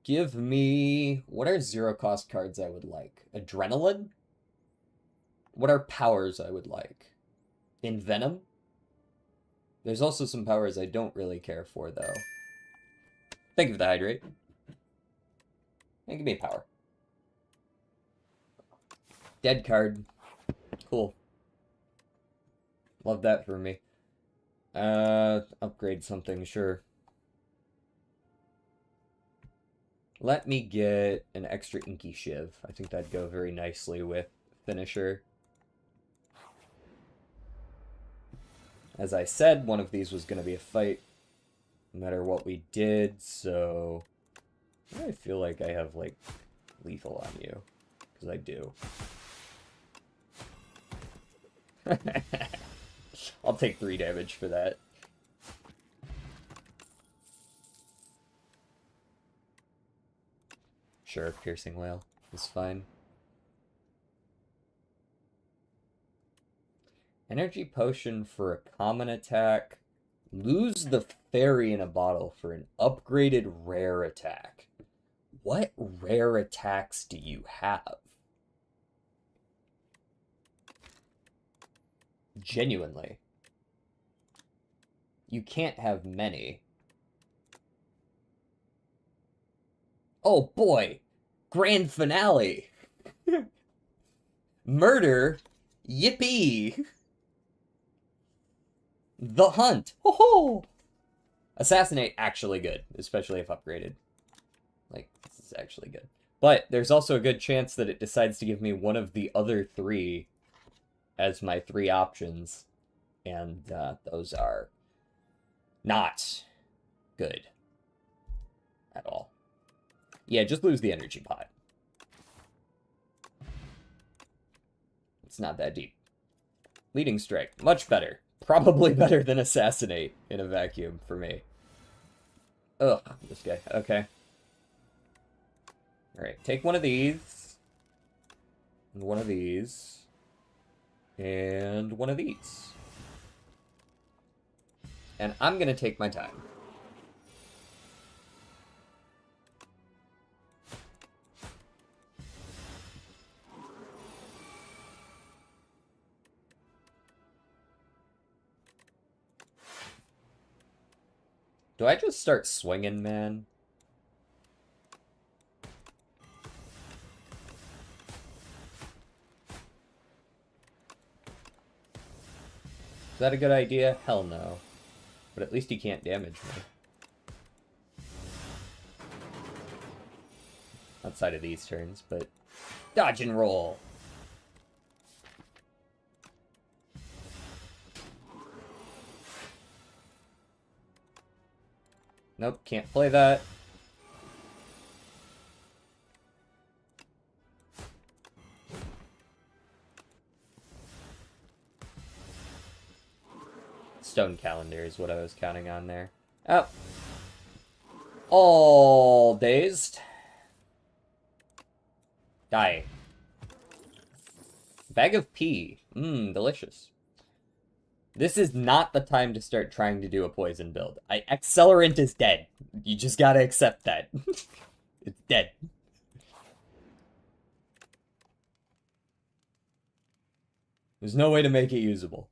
Give me... What are 0 cost cards I would like? Adrenaline? What are powers I would like? In Venom? There's also some powers I don't really care for, though. Thank you for the hydrate. And give me a power. Dead card. Cool. Love that for me. Upgrade something, sure. Let me get an extra Inky Shiv. I think that'd go very nicely with Finisher. As I said, one of these was going to be a fight, no matter what we did, so... I feel like I have, like, lethal on you. Because I do. I'll take 3 damage for that. Sure, Piercing Whale is fine. Energy Potion for a common attack. Lose the Fairy in a bottle for an upgraded rare attack. What rare attacks do you have? Genuinely. You can't have many. Oh boy! Grand finale! Murder! Yippee! The Hunt! Ho ho! Assassinate, actually good, especially if upgraded. Like, this is actually good. But there's also a good chance that it decides to give me one of the other 3 as my 3 options. And those are not good at all. Yeah, just lose the energy pot. It's not that deep. Leading Strike, much better. Probably better than Assassinate in a vacuum for me. Ugh, this guy. Okay. Alright, take one of these. And one of these. And one of these. And I'm gonna take my time. Do I just start swinging, man? Is that a good idea? Hell no. But at least he can't damage me. Outside of these turns, but... Dodge and roll! Nope, can't play that. Stone Calendar is what I was counting on there. Oh. All dazed. Die. Bag of pea. Mmm, delicious. This is not the time to start trying to do a poison build. Accelerant is dead. You just gotta accept that. It's dead. There's no way to make it usable.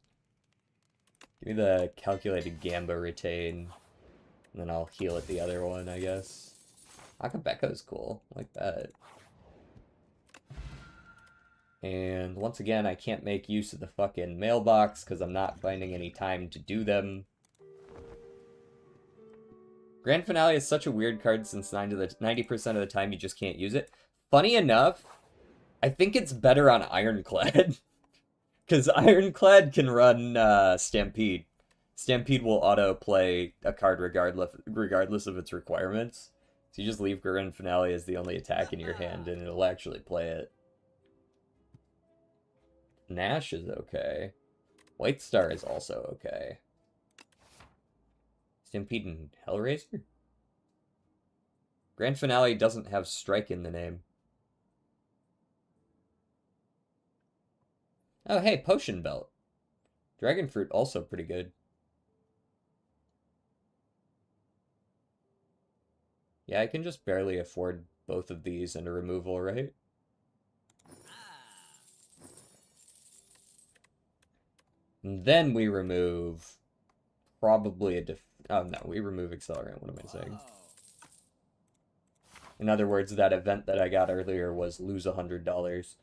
Give me the calculated Gamba retain. And then I'll heal at the other one, I guess. Akabeka's cool. I like that. And once again, I can't make use of the fucking mailbox because I'm not finding any time to do them. Grand Finale is such a weird card since 90% of the time you just can't use it. Funny enough, I think it's better on Ironclad. Because Ironclad can run Stampede. Stampede will auto-play a card regardless of its requirements. So you just leave Grand Finale as the only attack in your hand and it'll actually play it. Nash is okay. White Star is also okay. Stampede and Hellraiser? Grand Finale doesn't have Strike in the name. Oh, hey, Potion Belt. Dragon Fruit also pretty good. Yeah, I can just barely afford both of these and a removal, right? And then we remove probably a oh no, we remove accelerant. What am I saying? In other words, that event that I got earlier was lose $100.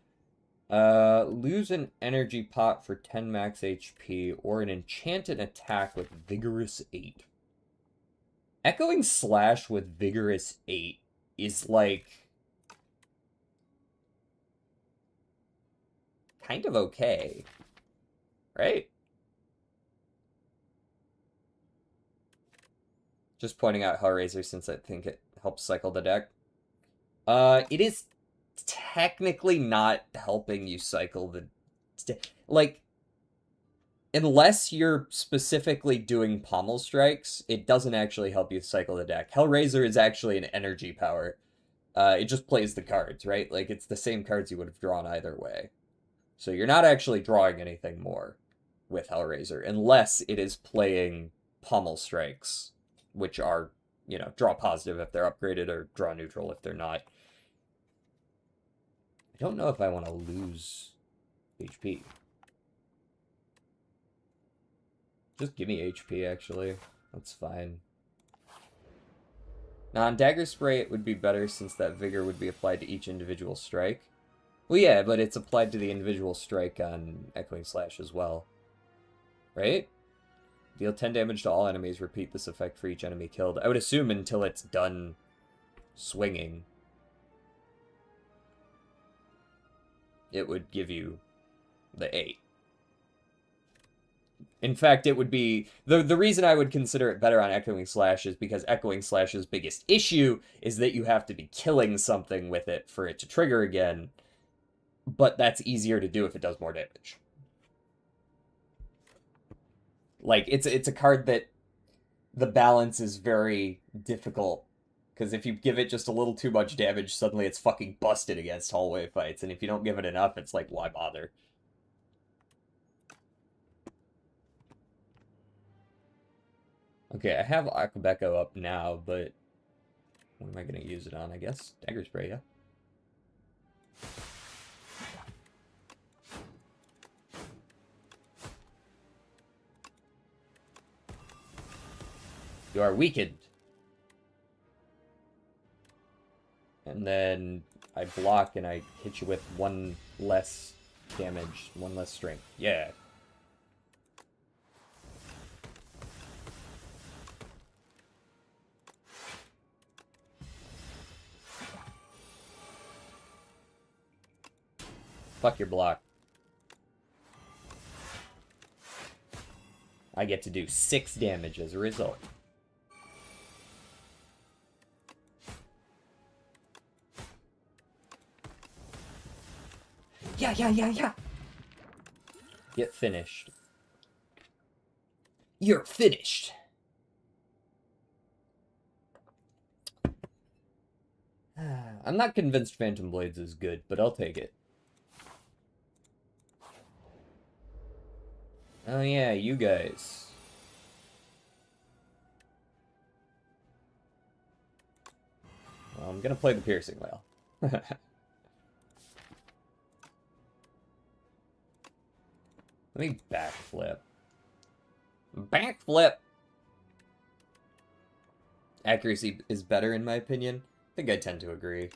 Lose an energy pot for 10 max HP or an enchanted attack with Vigorous 8. Echoing Slash with Vigorous 8 is like kind of okay, right? Just pointing out Hellraiser since I think it helps cycle the deck. It is technically not helping you cycle the... Like, unless you're specifically doing pommel strikes, it doesn't actually help you cycle the deck. Hellraiser is actually an energy power. It just plays the cards, right? Like, it's the same cards you would have drawn either way. So you're not actually drawing anything more with Hellraiser, unless it is playing pommel strikes, which are, you know, draw positive if they're upgraded or draw neutral if they're not. I don't know if I want to lose HP. Just give me HP, actually. That's fine. Now, on Dagger Spray, it would be better since that Vigor would be applied to each individual strike. Well, yeah, but it's applied to the individual strike on Echoing Slash as well. Right? Deal 10 damage to all enemies. Repeat this effect for each enemy killed. I would assume until it's done swinging, it would give you the 8. In fact, it would be... The reason I would consider it better on Echoing Slash is because Echoing Slash's biggest issue is that you have to be killing something with it for it to trigger again. But that's easier to do if it does more damage. Like, it's a card that the balance is very difficult. Because if you give it just a little too much damage, suddenly it's fucking busted against hallway fights. And if you don't give it enough, it's like, why bother? Okay, I have Akabeko up now, but what am I going to use it on, I guess? Dagger Spray, yeah. You are weakened. And then I block and I hit you with 1 less damage, 1 less strength. Yeah. Fuck your block. I get to do 6 damage as a result. Yeah. Get finished. You're finished. I'm not convinced Phantom Blades is good, but I'll take it. Oh yeah, you guys. Well, I'm gonna play the Piercing Wail. Let me backflip. Backflip! Accuracy is better in my opinion. I think I tend to agree.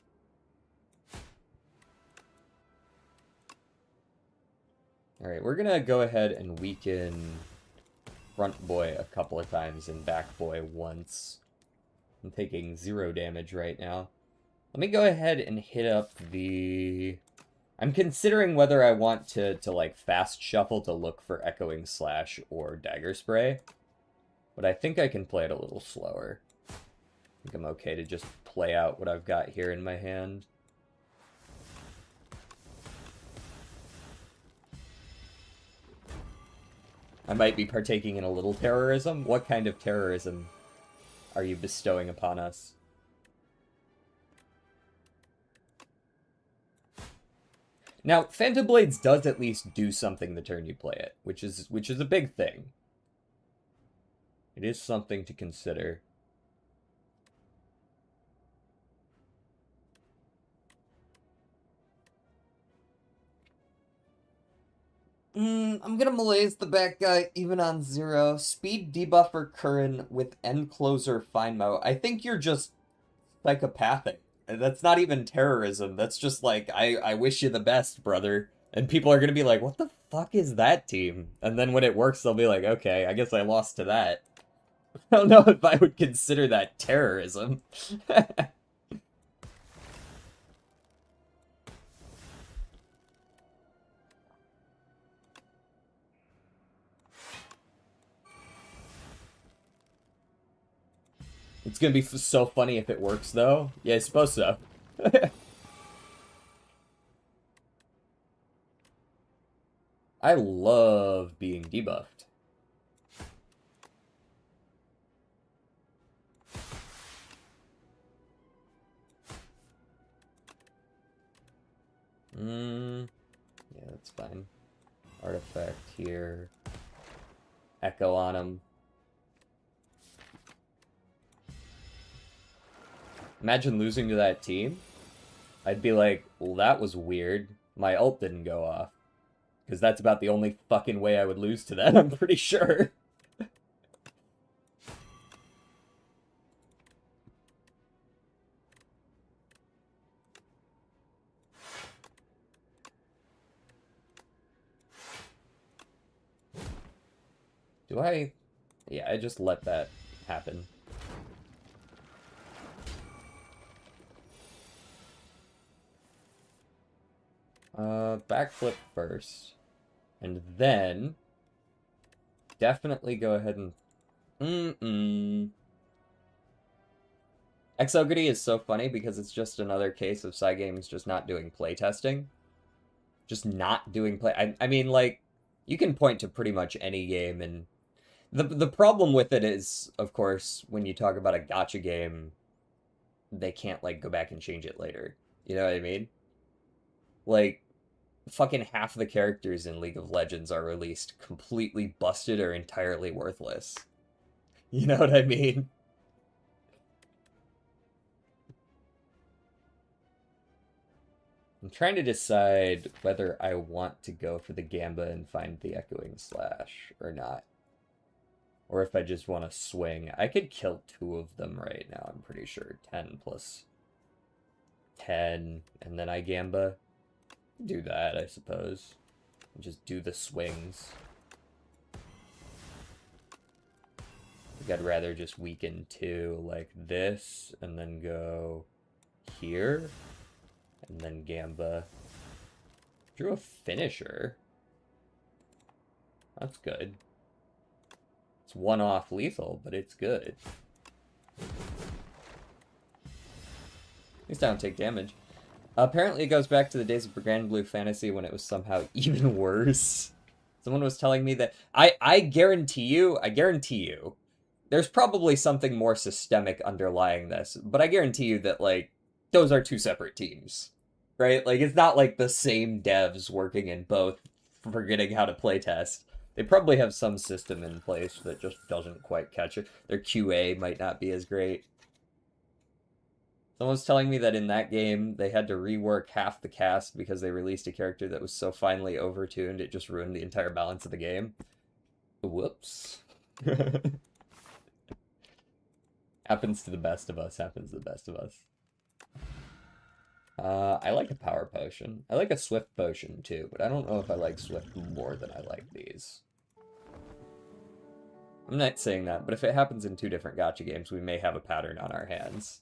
Alright, we're gonna go ahead and weaken Front Boy a couple of times and Back Boy once. I'm taking 0 damage right now. Let me go ahead and hit up the... I'm considering whether I want to like, fast shuffle to look for Echoing Slash or Dagger Spray. But I think I can play it a little slower. I think I'm okay to just play out what I've got here in my hand. I might be partaking in a little terrorism. What kind of terrorism are you bestowing upon us? Now, Phantom Blades does at least do something the turn you play it, which is a big thing. It is something to consider. I'm gonna malaise the back guy even on 0. Speed debuffer Curran with end closer Finemo. I think you're just psychopathic. That's not even terrorism. That's just like, I wish you the best, brother. And people are gonna be like, what the fuck is that team? And then when it works, they'll be like, okay, I guess I lost to that. I don't know if I would consider that terrorism. It's gonna be so funny if it works, though. Yeah, it's supposed to. I love being debuffed. Yeah, that's fine. Artifact here. Echo on him. Imagine losing to that team. I'd be like, well, that was weird. My ult didn't go off. Because that's about the only fucking way I would lose to that, I'm pretty sure. Do I? Yeah, I just let that happen. Backflip first. And then... definitely go ahead and... Exogity is so funny because it's just another case of Cygames just not doing playtesting. Just not doing play... I mean, like, you can point to pretty much any game, and... The problem with it is, of course, when you talk about a gacha game, they can't, like, go back and change it later. You know what I mean? Like, fucking half the characters in League of Legends are released completely busted or entirely worthless. You know what I mean? I'm trying to decide whether I want to go for the Gamba and find the Echoing Slash or not. Or if I just want to swing. I could kill 2 of them right now, I'm pretty sure. 10 plus 10, and then I Gamba. Do that, I suppose. Just do the swings. I think I'd rather just weaken 2 like this, and then go here, and then Gamba. Drew a finisher. That's good. It's one-off lethal, but it's good. At least I don't take damage. Apparently it goes back to the days of Grand Blue Fantasy when it was somehow even worse. Someone was telling me that... I guarantee you, there's probably something more systemic underlying this, but I guarantee you that, like, those are 2 separate teams, right? Like, it's not like the same devs working in both, forgetting how to playtest. They probably have some system in place that just doesn't quite catch it. Their QA might not be as great. Someone was telling me that in that game, they had to rework half the cast because they released a character that was so finely overtuned, it just ruined the entire balance of the game. Whoops. Happens to the best of us, happens to the best of us. I like a power potion. I like a swift potion too, but I don't know if I like swift more than I like these. I'm not saying that, but if it happens in 2 different gacha games, we may have a pattern on our hands.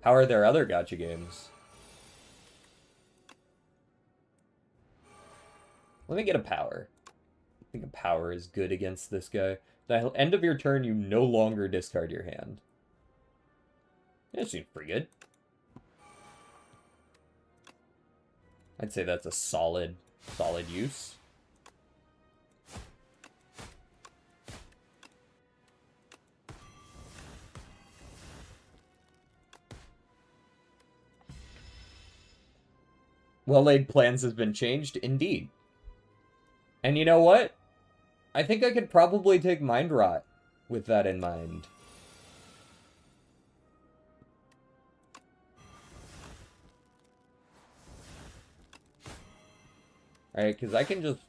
How are their other gacha games? Let me get a power. I think a power is good against this guy. The end of your turn, you no longer discard your hand. That seems pretty good. I'd say that's a solid use. Well-laid plans has been changed, indeed. And you know what? I think I could probably take Mind Rot with that in mind. Right? Because I can just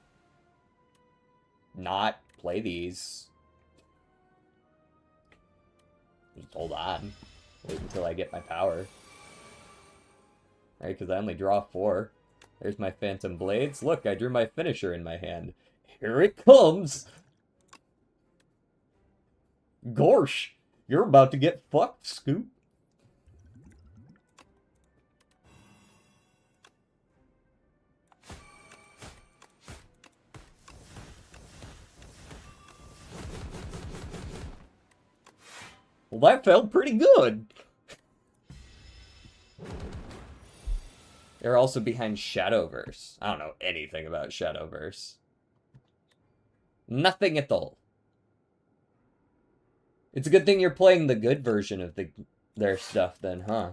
not play these. Just hold on. Wait until I get my power. Right? Because I only draw 4. There's my Phantom Blades. Look, I drew my finisher in my hand. Here it comes! Gorsh! You're about to get fucked, Scoop. Well, that felt pretty good. They're also behind Shadowverse. I don't know anything about Shadowverse. Nothing at all. It's a good thing you're playing the good version of their stuff then, huh?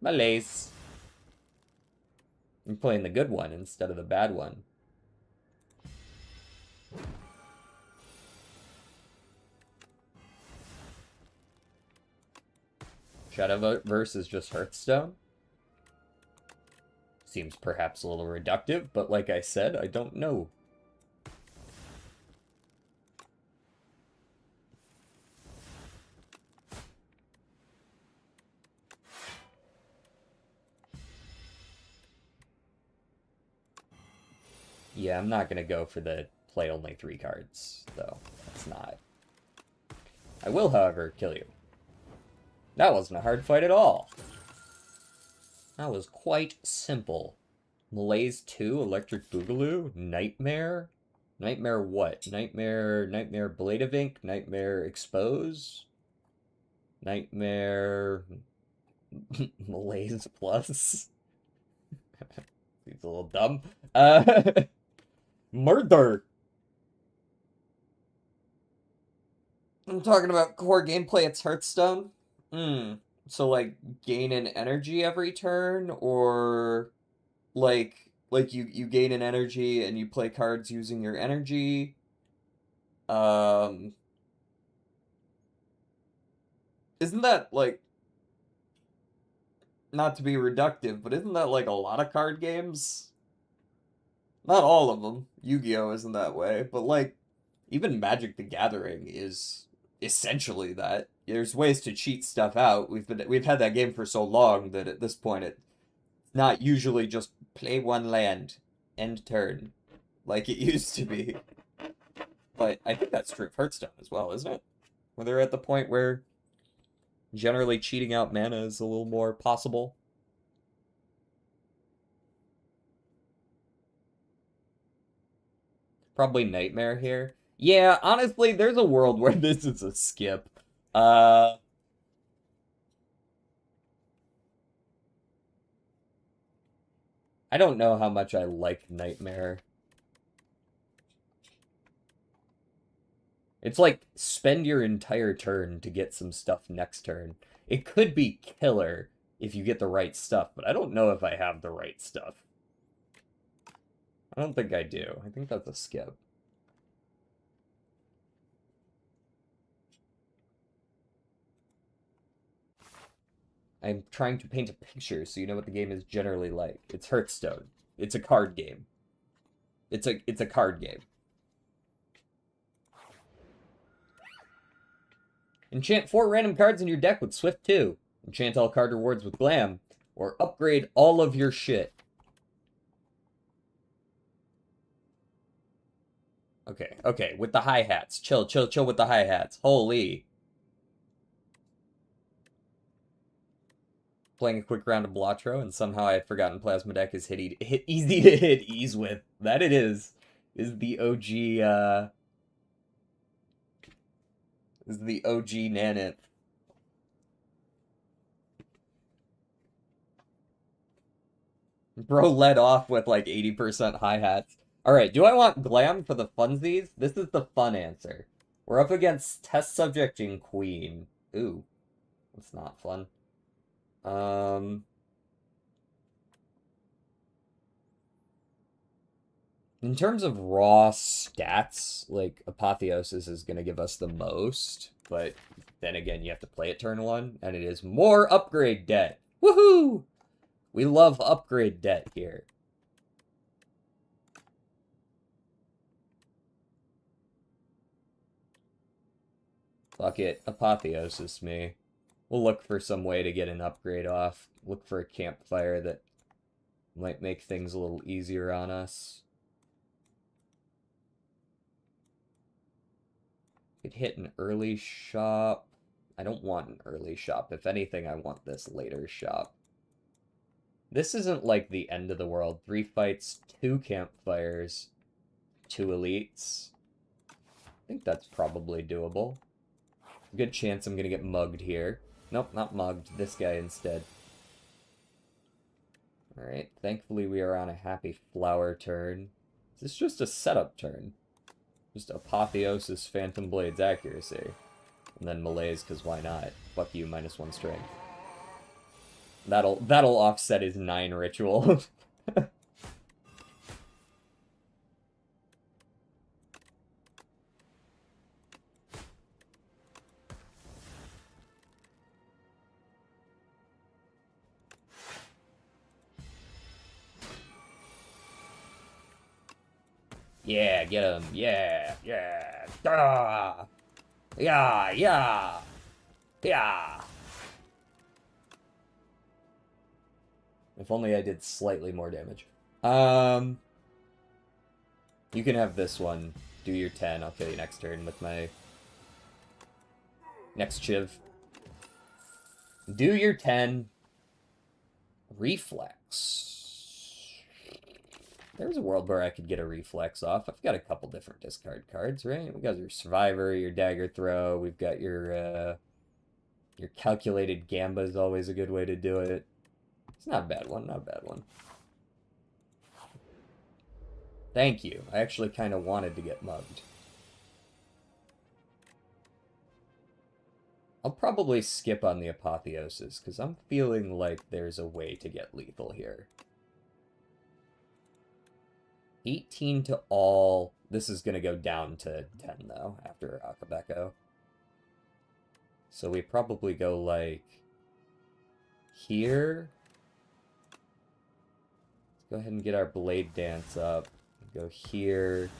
Malaise. You're playing the good one instead of the bad one. Shadowverse is just Hearthstone. Seems perhaps a little reductive, but like I said, I don't know. Yeah, I'm not gonna go for the play only 3 cards, though. That's not. I will, however, kill you. That wasn't a hard fight at all. That was quite simple. Malaise 2, Electric Boogaloo, Nightmare? Nightmare what? Nightmare Blade of Ink, Nightmare Expose? Nightmare... Malaise Plus? Seems a little dumb. Murder! I'm talking about core gameplay, it's Hearthstone. So, like, gain an energy every turn, or... Like you gain an energy and you play cards using your energy. Isn't that, like... Not to be reductive, but isn't that, like, a lot of card games? Not all of them. Yu-Gi-Oh! Isn't that way, but, like, even Magic the Gathering is essentially that. There's ways to cheat stuff out. We've had that game for so long that at this point it's not usually just play one land, end turn, like it used to be. But I think that's true of Hearthstone as well, isn't it? Where they're at the point where generally cheating out mana is a little more possible. Probably Nightmare here. Yeah, honestly, there's a world where this is a skip. I don't know how much I like Nightmare. It's like, spend your entire turn to get some stuff next turn. It could be killer if you get the right stuff, but I don't know if I have the right stuff. I don't think I do. I think that's a skip. I'm trying to paint a picture so you know what the game is generally like. It's Hearthstone. It's a card game. It's a card game. Enchant 4 random cards in your deck with Swift 2. Enchant all card rewards with Glam. Or upgrade all of your shit. Okay, with the hi-hats. Chill with the hi-hats. Holy. Playing a quick round of Blotro, and somehow I had forgotten Plasma Deck is easy to hit ease with. That it is. Is the OG, Is the OG Nanith. Bro led off with like 80% hi-hats. Alright, do I want Glam for the funsies? This is the fun answer. We're up against Test Subject and Queen. Ooh. That's not fun. In terms of raw stats, like, Apotheosis is going to give us the most, but then again, you have to play it turn 1, and it is more upgrade debt. Woohoo! We love upgrade debt here. Fuck it, apotheosis me. We'll look for some way to get an upgrade off. Look for a campfire that might make things a little easier on us. Could hit an early shop. I don't want an early shop. If anything, I want this later shop. This isn't like the end of the world. 3 fights, 2 campfires, 2 elites. I think that's probably doable. Good chance I'm gonna get mugged here. Nope, not mugged. This guy instead. Alright, thankfully we are on a happy flower turn. Is this just a setup turn? Just apotheosis, phantom blades, accuracy. And then malaise, because why not? Fuck you, -1 strength. That'll offset his 9 ritual. Yeah, get him. Yeah, yeah. Ah! Yeah, yeah. Yeah. If only I did slightly more damage. You can have this one. Do your 10. I'll kill you next turn with my next Chiv. Do your 10. Reflex. There's a world where I could get a reflex off. I've got a couple different discard cards, right? We got your Survivor, your Dagger Throw. We've got your Calculated Gamba is always a good way to do it. It's not a bad one, not a bad one. Thank you. I actually kind of wanted to get mugged. I'll probably skip on the apotheosis, because I'm feeling like there's a way to get lethal here. 18 to all. This is going to go down to 10, though, after Akabeko. So we probably go, like, here. Let's go ahead and get our Blade Dance up. Go here.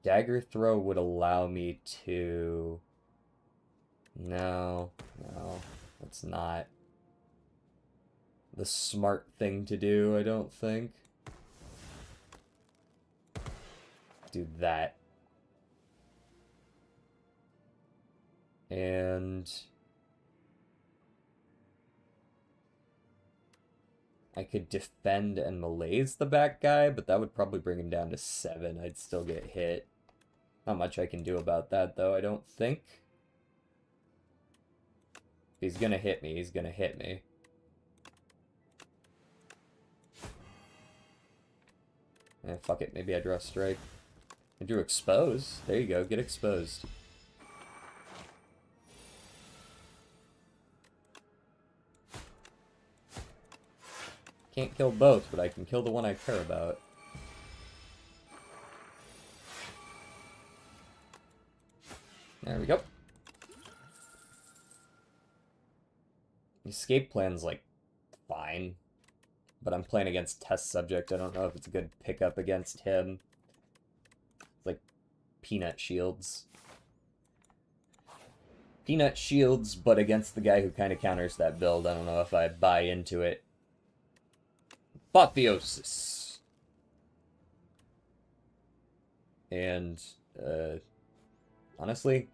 Dagger Throw would allow me to... No, that's not the smart thing to do, I don't think. Do that. And I could defend and malaise the back guy, but that would probably bring him down to 7. I'd still get hit. Not much I can do about that, though, I don't think. He's gonna hit me, he's gonna hit me. Eh, fuck it, maybe I draw Strike. I drew Expose. There you go, get exposed. Can't kill both, but I can kill the one I care about. There we go. Escape plan's, like, fine. But I'm playing against Test Subject. I don't know if it's a good pickup against him. It's like Peanut Shields. Peanut Shields, but against the guy who kind of counters that build. I don't know if I buy into it. Apotheosis. And, honestly,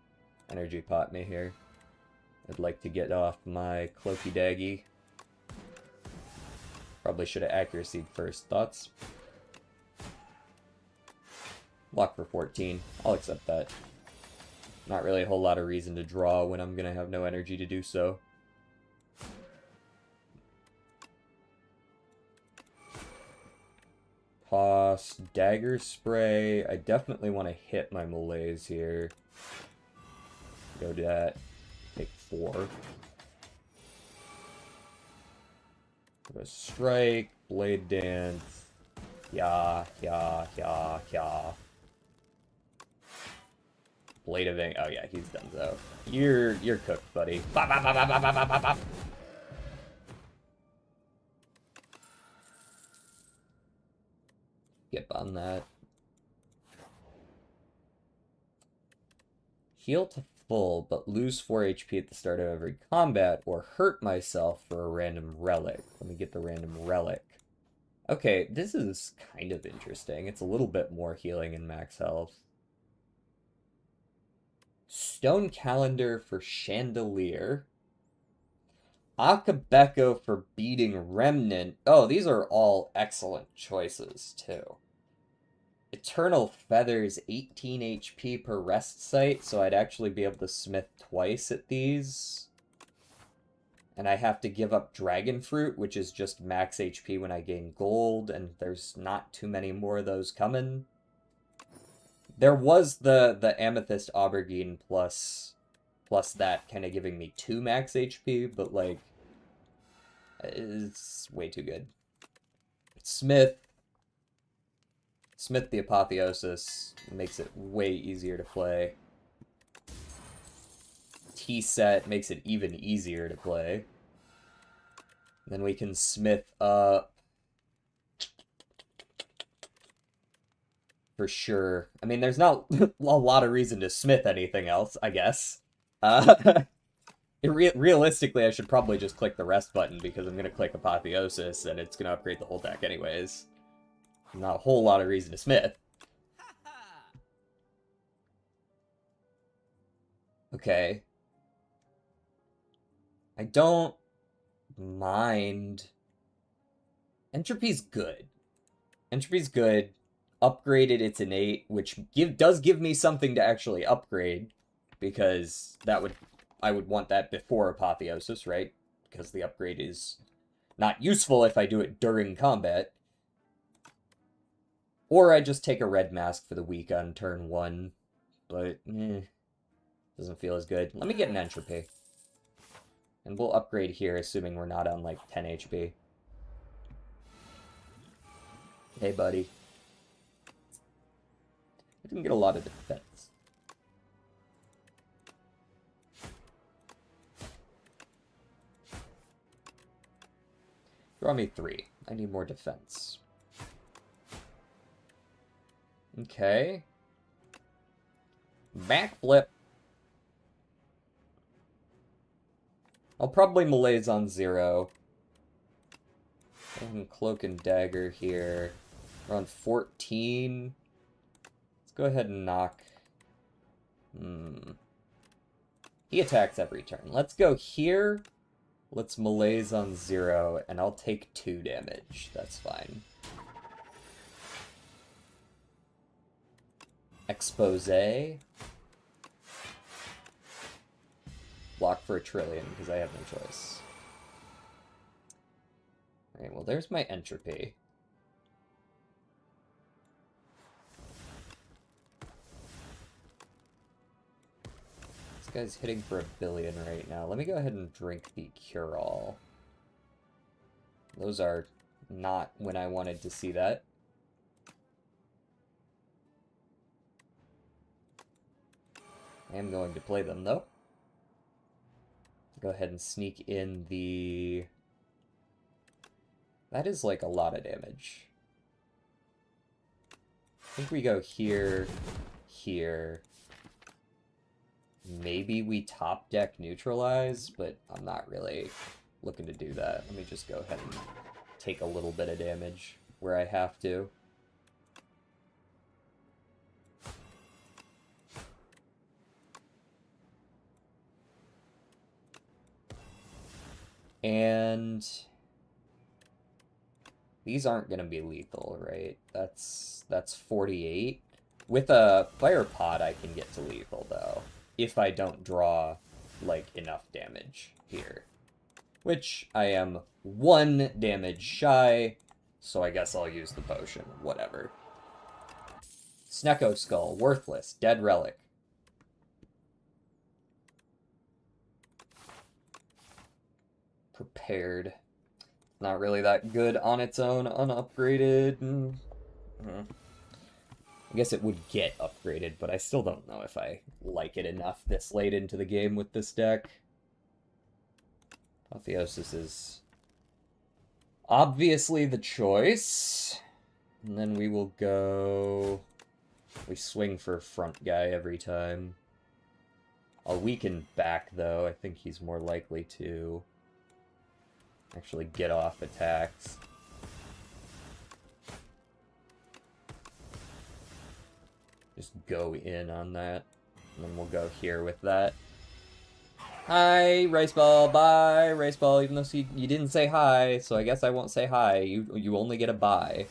energy pot me here. I'd like to get off my Cloaky Daggy. Probably should have accuracy first. Thoughts? Block for 14. I'll accept that. Not really a whole lot of reason to draw when I'm gonna have no energy to do so. Toss, Dagger Spray. I definitely want to hit my malaise here. Go to that. Take 4. Go Strike, Blade Dance. Yeah. Blade of Ink. Oh yeah, he's done though. You're cooked, buddy. Bop, bop, bop, bop, bop, bop, bop. skip on that. Heal to full, but lose 4 HP at the start of every combat, or hurt myself for a random relic. Let me get the random relic. Okay, this is kind of interesting. It's a little bit more healing and max health. Stone Calendar for Chandelier. Akabeko for Beating Remnant. Oh, these are all excellent choices, too. Eternal Feathers, 18 HP per rest site, so I'd actually be able to smith twice at these. And I have to give up Dragon Fruit, which is just max HP when I gain gold, and there's not too many more of those coming. There was the Amethyst Aubergine plus that kind of giving me 2 max HP, but, like, it's way too good. Smith the Apotheosis makes it way easier to play. T-Set makes it even easier to play. Then we can smith up for sure. I mean, there's not a lot of reason to smith anything else, I guess. Realistically, I should probably just click the rest button because I'm going to click Apotheosis and it's going to upgrade the whole deck anyways. Not a whole lot of reason to smith. Okay. I don't mind. Entropy's good. Entropy's good. Upgraded, it's an 8, which does give me something to actually upgrade, because I would want that before Apotheosis, right? Because the upgrade is not useful if I do it during combat. Or I just take a red mask for the week on turn 1, but doesn't feel as good. Let me get an Entropy. And we'll upgrade here, assuming we're not on, like, 10 HP. Hey, buddy. I didn't get a lot of defense. Draw me 3. I need more defense. Okay. Backflip. I'll probably malaise on 0. And Cloak and Dagger here. We're on 14. Let's go ahead and knock. He attacks every turn. Let's go here. Let's malaise on 0, and I'll take 2 damage. That's fine. Expose. Block for a trillion, because I have no choice. Alright, well, there's my Entropy. This guy's hitting for 1 billion right now. Let me go ahead and drink the Cure-All. Those are not when I wanted to see that. I am going to play them, though. Go ahead and sneak in the... That is, like, a lot of damage. I think we go here, here. Maybe we top deck neutralize, but I'm not really looking to do that. Let me just go ahead and take a little bit of damage where I have to. And these aren't going to be lethal, right? That's 48. With a Fire Pod, I can get to lethal, though, if I don't draw, like, enough damage here. Which I am 1 damage shy, so I guess I'll use the potion. Whatever. Snecko Skull, worthless, dead relic. Prepared. Not really that good on its own, unupgraded. I guess it would get upgraded, but I still don't know if I like it enough this late into the game with this deck. Apotheosis is obviously the choice. And then we will go... We swing for front guy every time. I'll weaken back, though. I think he's more likely to actually get off attacks. Just go in on that. And then we'll go here with that. Hi, Rice Ball. Bye, Rice Ball. Even though you didn't say hi, so I guess I won't say hi. You only get a bye.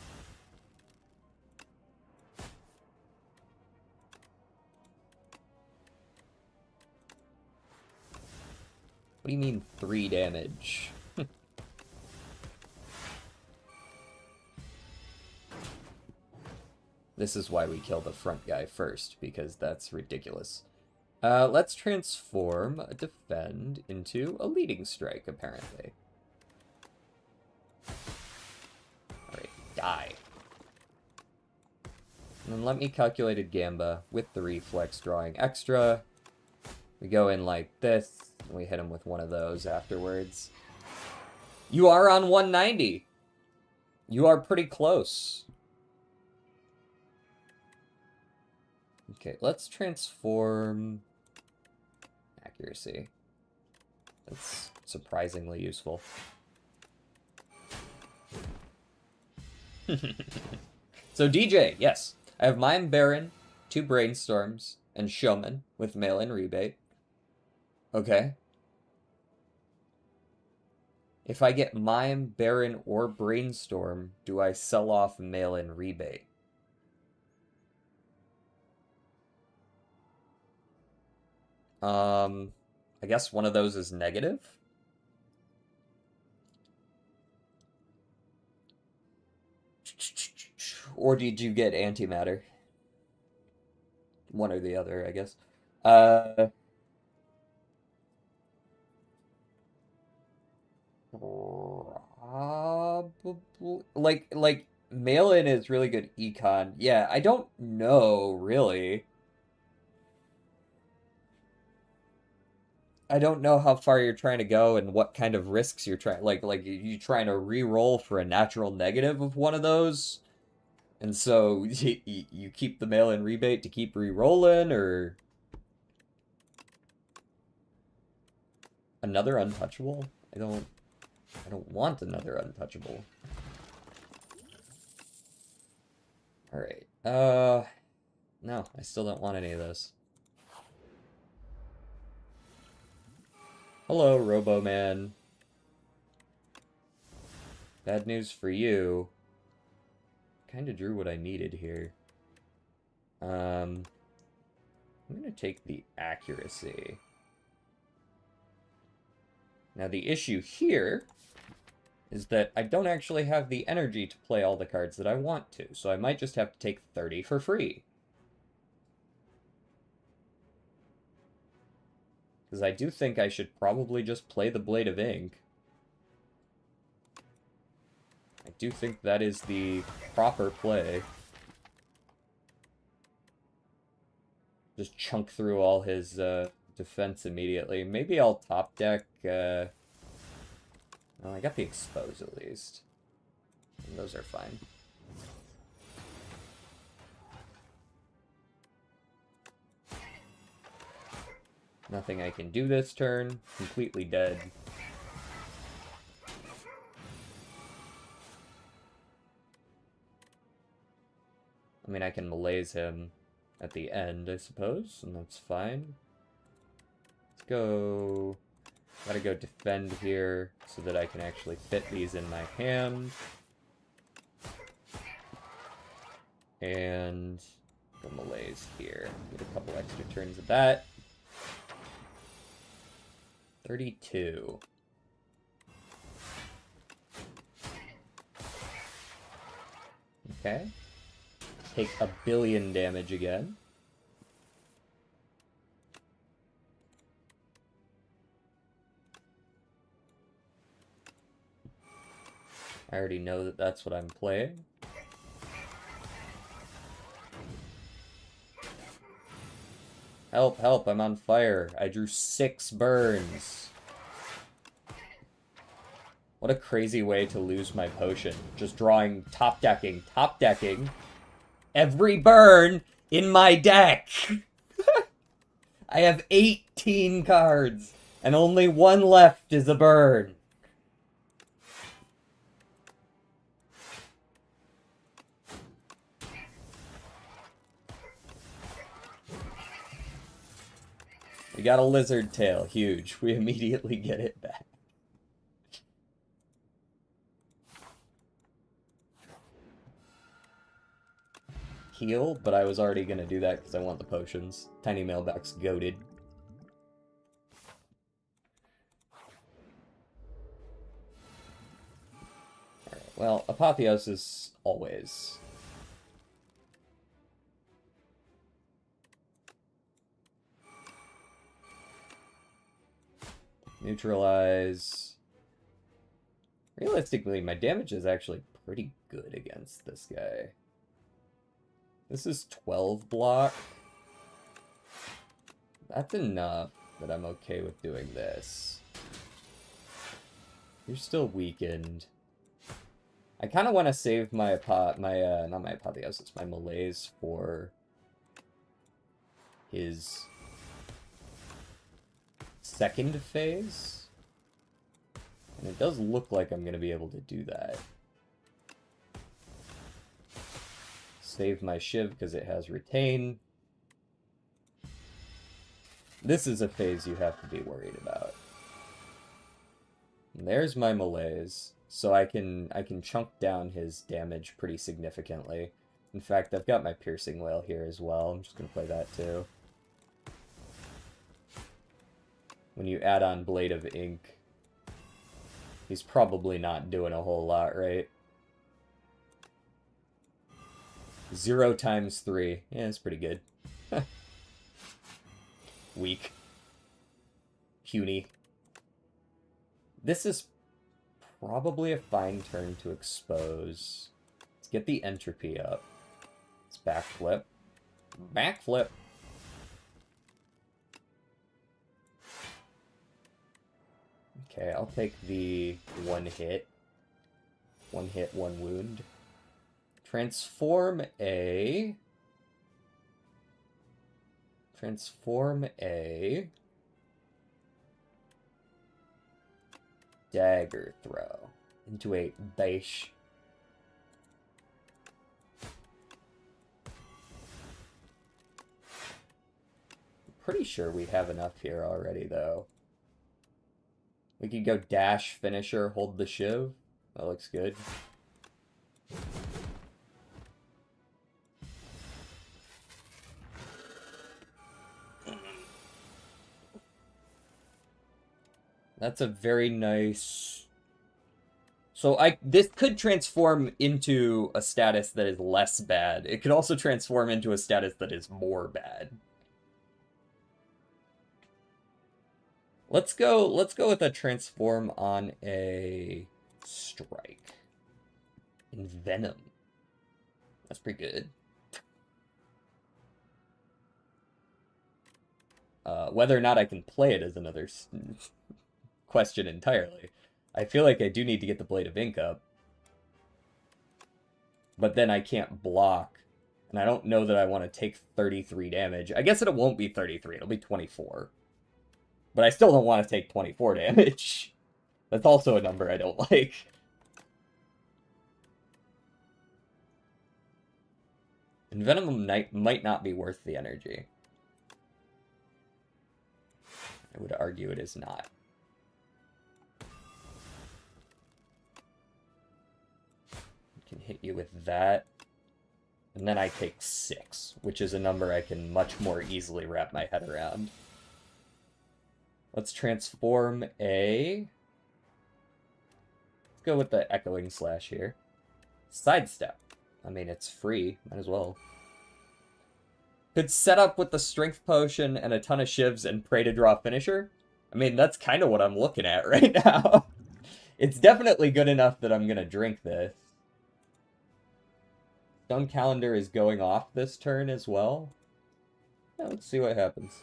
What do you mean 3 damage? This is why we kill the front guy first, because that's ridiculous. Let's transform a defend into a leading strike, apparently. Alright, die. And then let me calculated Gamba with the reflex drawing extra. We go in like this, and we hit him with one of those afterwards. You are on 190! You are pretty close. Okay, let's transform... Accuracy. That's surprisingly useful. So DJ, yes. I have Mime Baron, 2 Brainstorms, and Showman with mail-in rebate. Okay. If I get Mime, Baron, or Brainstorm, do I sell off mail-in rebate? I guess one of those is negative? Or did you get antimatter? One or the other, I guess. Probably, like mail-in is really good econ. Yeah, I don't know, really. I don't know how far you're trying to go and what kind of risks you're trying. Like you trying to re-roll for a natural negative of one of those, and so you keep the mail-in rebate to keep re-rolling, or another untouchable? I don't want another untouchable. All right. No, I still don't want any of those. Hello, Robo-Man. Bad news for you. Kinda drew what I needed here. I'm gonna take the accuracy. Now the issue here is that I don't actually have the energy to play all the cards that I want to, so I might just have to take 30 for free. Because I do think I should probably just play the Blade of Ink. I do think that is the proper play. Just chunk through all his defense immediately. Maybe I'll top deck... Well, I got the Expose at least. And those are fine. Nothing I can do this turn. Completely dead. I mean, I can malaise him at the end, I suppose, and that's fine. Let's go... Gotta go defend here so that I can actually fit these in my hand. And go malaise here. Get a couple extra turns of that. 32. Okay. Take 1 billion damage again. I already know that that's what I'm playing. Help, help, I'm on fire. I drew 6 burns. What a crazy way to lose my potion. Just drawing top decking every burn in my deck. I have 18 cards, and only one left is a burn. We got a lizard tail, huge. We immediately get it back. Heal, but I was already gonna do that because I want the potions. Tiny mailbox goated. Alright, well, Apotheosis always. Neutralize. Realistically, my damage is actually pretty good against this guy. This is 12 block. That's enough that I'm okay with doing this. You're still weakened. I kind of want to save my not my Apotheosis, my Malaise for his second phase. And it does look like I'm going to be able to do that. Save my Shiv because it has Retain. This is a phase you have to be worried about. And there's my Malaise, so I can chunk down his damage pretty significantly. In fact, I've got my Piercing Wail here as well. I'm just going to play that too. When you add on Blade of Ink, he's probably not doing a whole lot, right? 0 times 3. Yeah, it's pretty good. Weak. Puny. This is probably a fine turn to expose. Let's get the entropy up. Let's backflip. Backflip! Okay, I'll take the one hit. One hit, one wound. Transform a dagger throw into a base. I'm pretty sure we have enough here already, though. We could go dash, finisher, hold the Shiv. That looks good. That's a very nice... So this could transform into a status that is less bad. It could also transform into a status that is more bad. Let's go with a transform on a strike. Envenom. That's pretty good. Whether or not I can play it is another question entirely. I feel like I do need to get the Blade of Ink up. But then I can't block. And I don't know that I want to take 33 damage. I guess it won't be 33, it'll be 24. But I still don't want to take 24 damage. That's also a number I don't like. Envenom might not be worth the energy. I would argue it is not. I can hit you with that. And then I take 6, which is a number I can much more easily wrap my head around. Let's transform a... Let's go with the Echoing Slash here. Sidestep. I mean, it's free. Might as well. Could set up with the Strength Potion and a ton of Shivs and pray to draw Finisher. I mean, that's kind of what I'm looking at right now. It's definitely good enough that I'm going to drink this. Stone Calendar is going off this turn as well. Yeah, let's see what happens.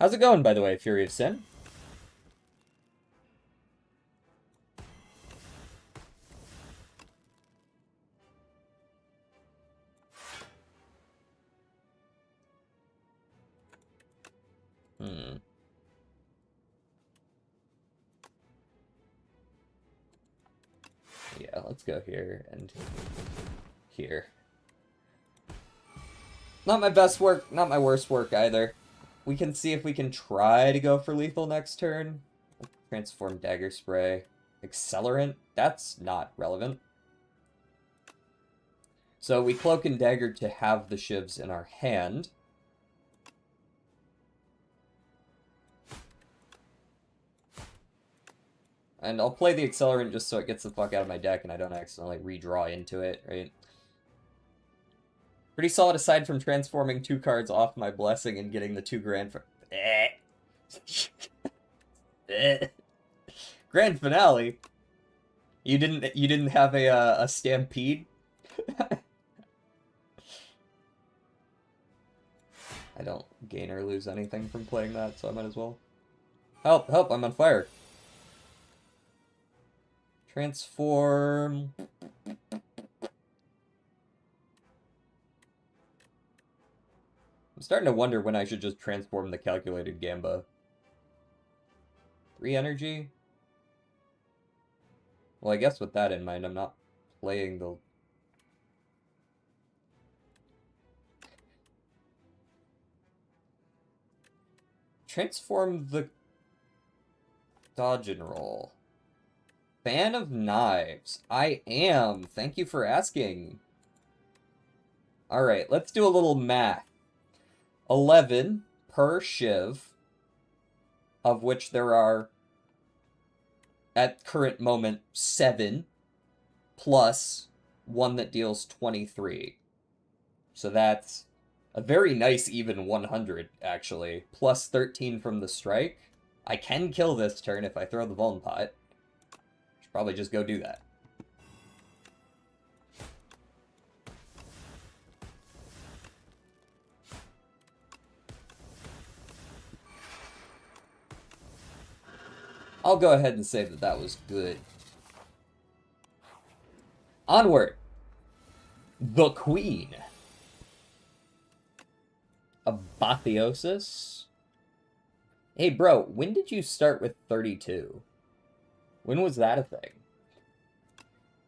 How's it going, by the way, Fury of Sin? let's go here and here. Not my best work, not my worst work either. We can see if we can try to go for lethal next turn. Transform Dagger Spray. Accelerant? That's not relevant. So we Cloak and Dagger to have the shivs in our hand. And I'll play the Accelerant just so it gets the fuck out of my deck and I don't accidentally redraw into it, right? Pretty solid aside from transforming 2 cards off my Blessing and getting the 2 Grand Grand Finale? You didn't have a Stampede? I don't gain or lose anything from playing that, so I might as well. Help, help, I'm on fire. Transform. I'm starting to wonder when I should just transform the Calculated Gamba. 3 energy? Well, I guess with that in mind, I'm not playing the... Transform the dodge and roll. Fan of Knives. I am. Thank you for asking. Alright, let's do a little math. 11 per shiv, of which there are, at current moment, 7, plus 1 that deals 23. So that's a very nice even 100, actually. Plus 13 from the strike. I can kill this turn if I throw the Vuln Pot. Should probably just go do that. I'll go ahead and say that that was good. Onward. The Queen. Apotheosis. Hey, bro, when did you start with 32? When was that a thing?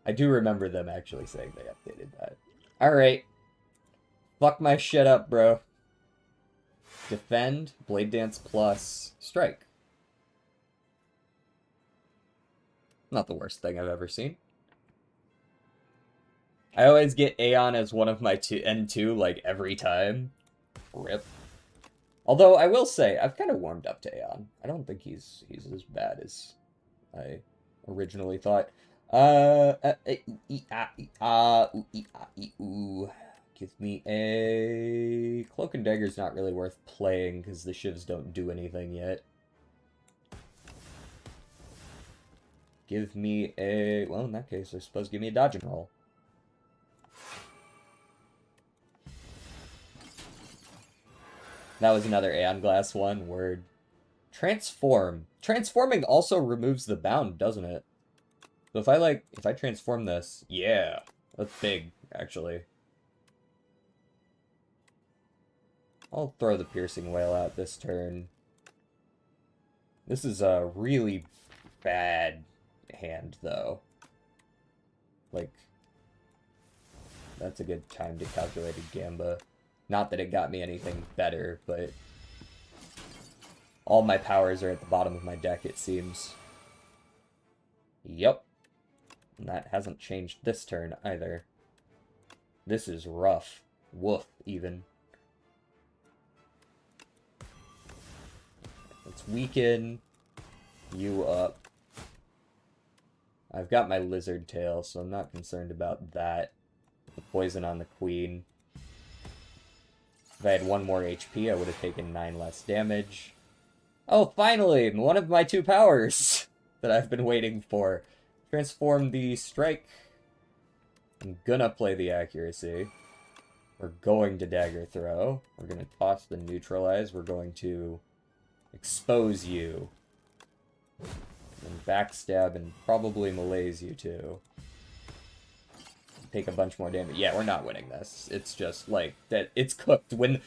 I do remember them actually saying they updated that. Alright. Fuck my shit up, bro. Defend, Blade Dance plus Strike. Not the worst thing I've ever seen. I always get Aeon as one of my N2, like, every time. Rip. Although, I will say, I've kind of warmed up to Aeon. I don't think he's as bad as I originally thought. Give me a... Cloak and Dagger's not really worth playing, because the shivs don't do anything yet. Give me a... Well, in that case, I suppose give me a dodge and roll. That was another Aeon Glass one. Word. Transform. Transforming also removes the bound, doesn't it? So if I transform this, yeah. That's big, actually. I'll throw the Piercing Wail out this turn. This is a really bad hand, though. Like, that's a good time to Calculated Gamba. Not that it got me anything better, but all my powers are at the bottom of my deck, it seems. Yep. And that hasn't changed this turn, either. This is rough. Woof, even. Let's weaken you up. I've got my Lizard Tail, so I'm not concerned about that. The poison on the Queen. If I had 1 more HP, I would have taken 9 less damage. Oh, finally! One of my 2 powers that I've been waiting for. Transform the Strike. I'm gonna play the Accuracy. We're going to Dagger Throw. We're gonna toss the Neutralize. We're going to expose you. And backstab and probably malaise you too. Take a bunch more damage. Yeah, we're not winning this. It's just like that. It's cooked. When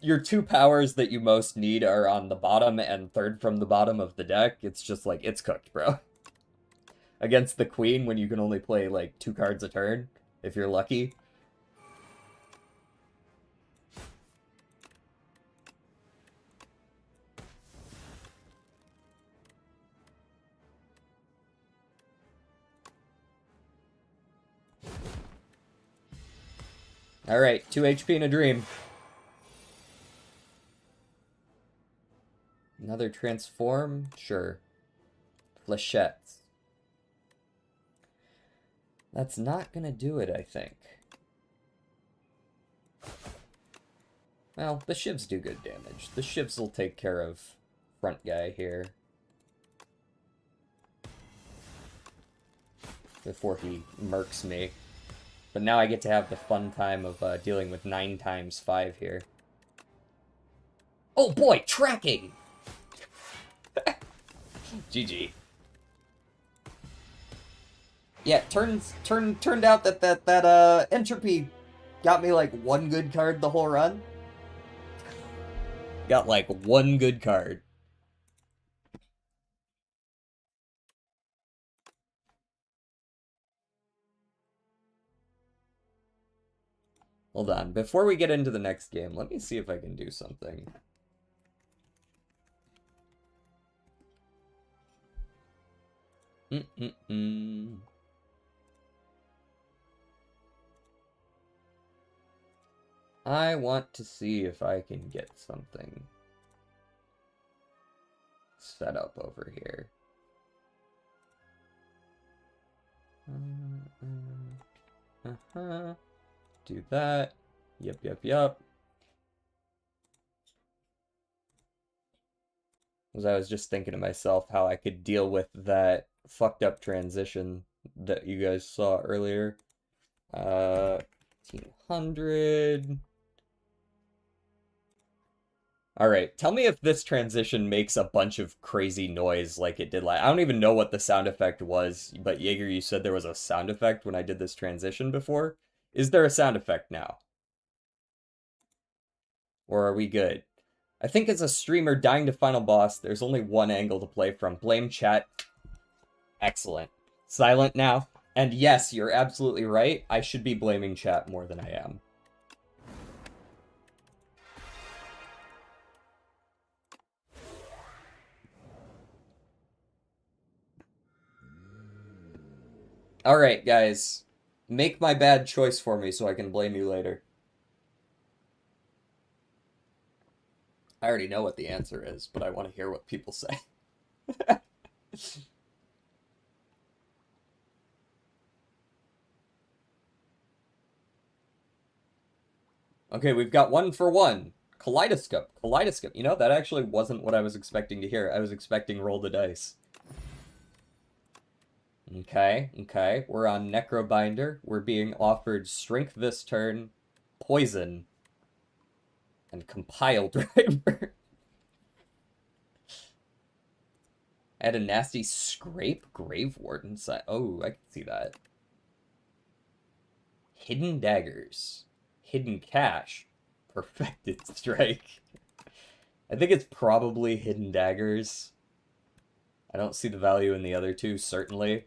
your 2 powers that you most need are on the bottom and 3rd from the bottom of the deck, it's just like it's cooked, bro. against the queen when you can only play, like, 2 cards a turn, if you're lucky. Alright, 2 HP in a dream. Another transform? Sure. Flechettes. That's not gonna do it, I think. Well, the shivs do good damage. The shivs will take care of front guy here. Before he murks me. But now I get to have the fun time of dealing with 9 times 5 here. Oh boy, tracking! GG. Yeah, turned out that entropy got me like 1 good card the whole run. Got like 1 good card. Hold on, before we get into the next game, let me see if I can do something. I want to see if I can get something set up over here. Do that. Yep. Because I was just thinking to myself how I could deal with that fucked up transition that you guys saw earlier. 1800. Alright, tell me if this transition makes a bunch of crazy noise like it did I don't even know what the sound effect was, but Jaeger, you said there was a sound effect when I did this transition before. Is there a sound effect now? Or are we good? I think as a streamer dying to final boss, there's only one angle to play from. Blame chat. Excellent. Silent now. And yes, you're absolutely right. I should be blaming chat more than I am. Alright, guys. Make my bad choice for me so I can blame you later. I already know what the answer is, but I want to hear what people say. Okay, we've got 1 for 1. Kaleidoscope. Kaleidoscope. You know, that actually wasn't what I was expecting to hear. I was expecting roll the dice. Okay. We're on Necrobinder. We're being offered Strength this turn, Poison, and Compile Driver. I had a nasty Scrape Grave Warden side. Oh, I can see that. Hidden Daggers. Hidden Cash. Perfected Strike. I think it's probably Hidden Daggers. I don't see the value in the other two, certainly.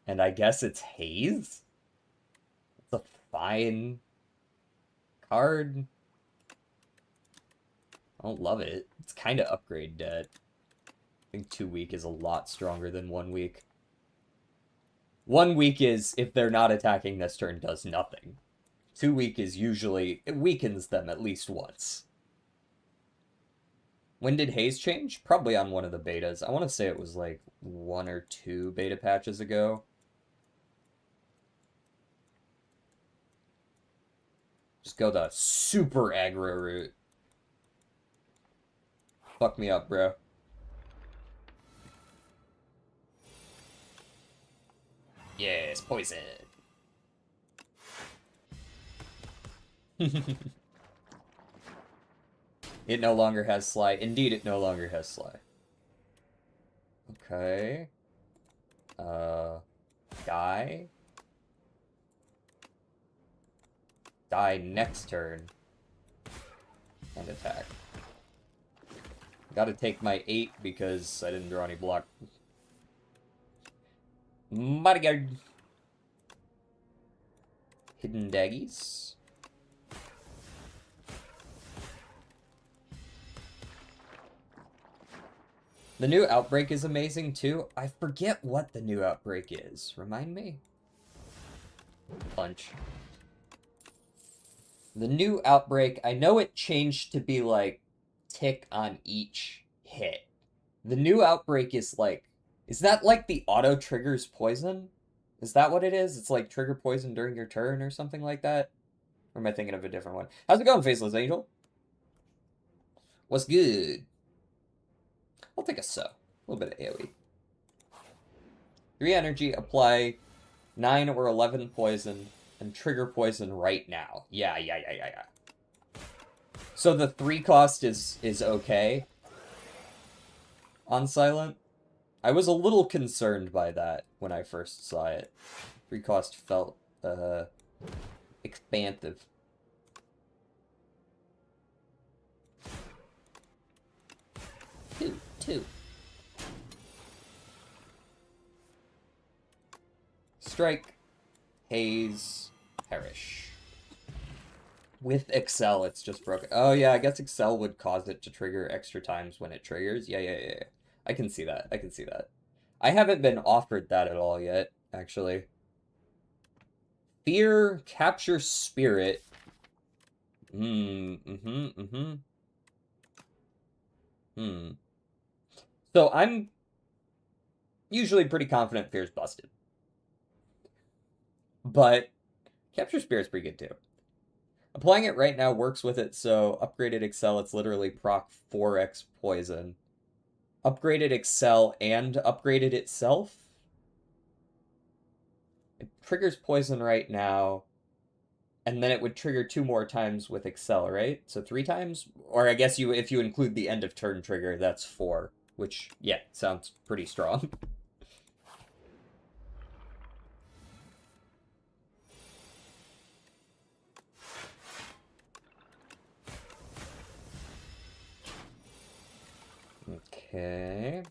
And I guess it's Haze? It's a fine card. I don't love it. It's kind of upgrade dead. I think 2 week is a lot stronger than 1 week. 1 week is, if they're not attacking this turn, does nothing. 2 week is usually, it weakens them at least once. When did Haze change? Probably on one of the betas. I want to say it was like 1 or 2 beta patches ago. Just go the super aggro route. Fuck me up, bro. Yes, poison. It no longer has Sly. Indeed, it no longer has Sly. Okay. Die. Die next turn. And attack. Gotta take my 8 because I didn't draw any block. Bodyguard. Hidden daggies. The new Outbreak is amazing, too. I forget what the new Outbreak is. Remind me? Punch. The new Outbreak, I know it changed to be, like, tick on each hit. The new Outbreak is, like... Is that, like, the auto triggers poison? Is that what it is? It's, like, trigger poison during your turn or something like that? Or am I thinking of a different one? How's it going, Faceless Angel? What's good? I'll take a so. A little bit of AoE. 3 energy, apply 9 or 11 poison, and trigger poison right now. Yeah. So the 3 cost is okay on Silent. I was a little concerned by that when I first saw it. 3 cost felt expansive. Two. Strike, haze, perish. With Excel, it's just broken. Oh yeah, I guess Excel would cause it to trigger extra times when it triggers. Yeah. I can see that. I haven't been offered that at all yet, actually. Fear, capture spirit. So I'm usually pretty confident Fear's busted. But capture spirit's pretty good too. Applying it right now works with it, so upgraded Excel, it's literally proc 4x poison. Upgraded Excel and upgraded itself? It triggers poison right now, and then it would trigger 2 more times with Excel, right? So 3 times? Or I guess if you include the end of turn trigger, that's 4, which, yeah, sounds pretty strong. Okay.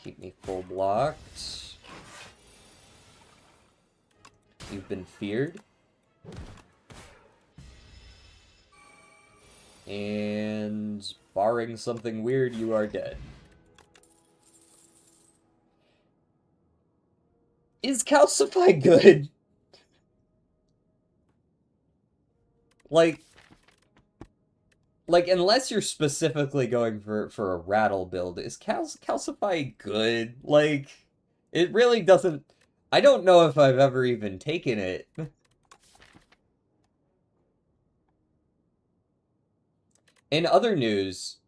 Keep me full blocked. You've been feared. And barring something weird, you are dead. Is Calcify good? Like, unless you're specifically going for a rattle build, is Calcify good? Like, it really doesn't... I don't know if I've ever even taken it. In other news,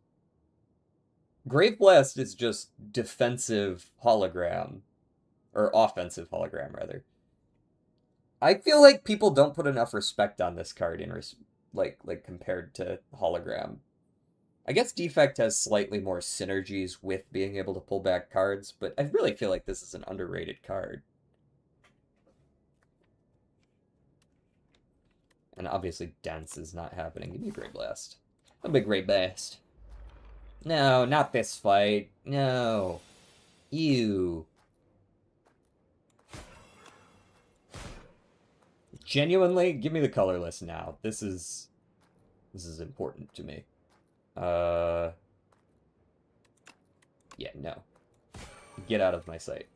Grave Blast is just defensive hologram. Or offensive hologram, rather. I feel like people don't put enough respect on this card in like compared to hologram. I guess Defect has slightly more synergies with being able to pull back cards, but I really feel like this is an underrated card. And obviously Dense is not happening. Give me a Great Blast. A big Great Blast. No, not this fight. No. You. Genuinely, give me the colorless now. This is important to me. Yeah, no. Get out of my sight.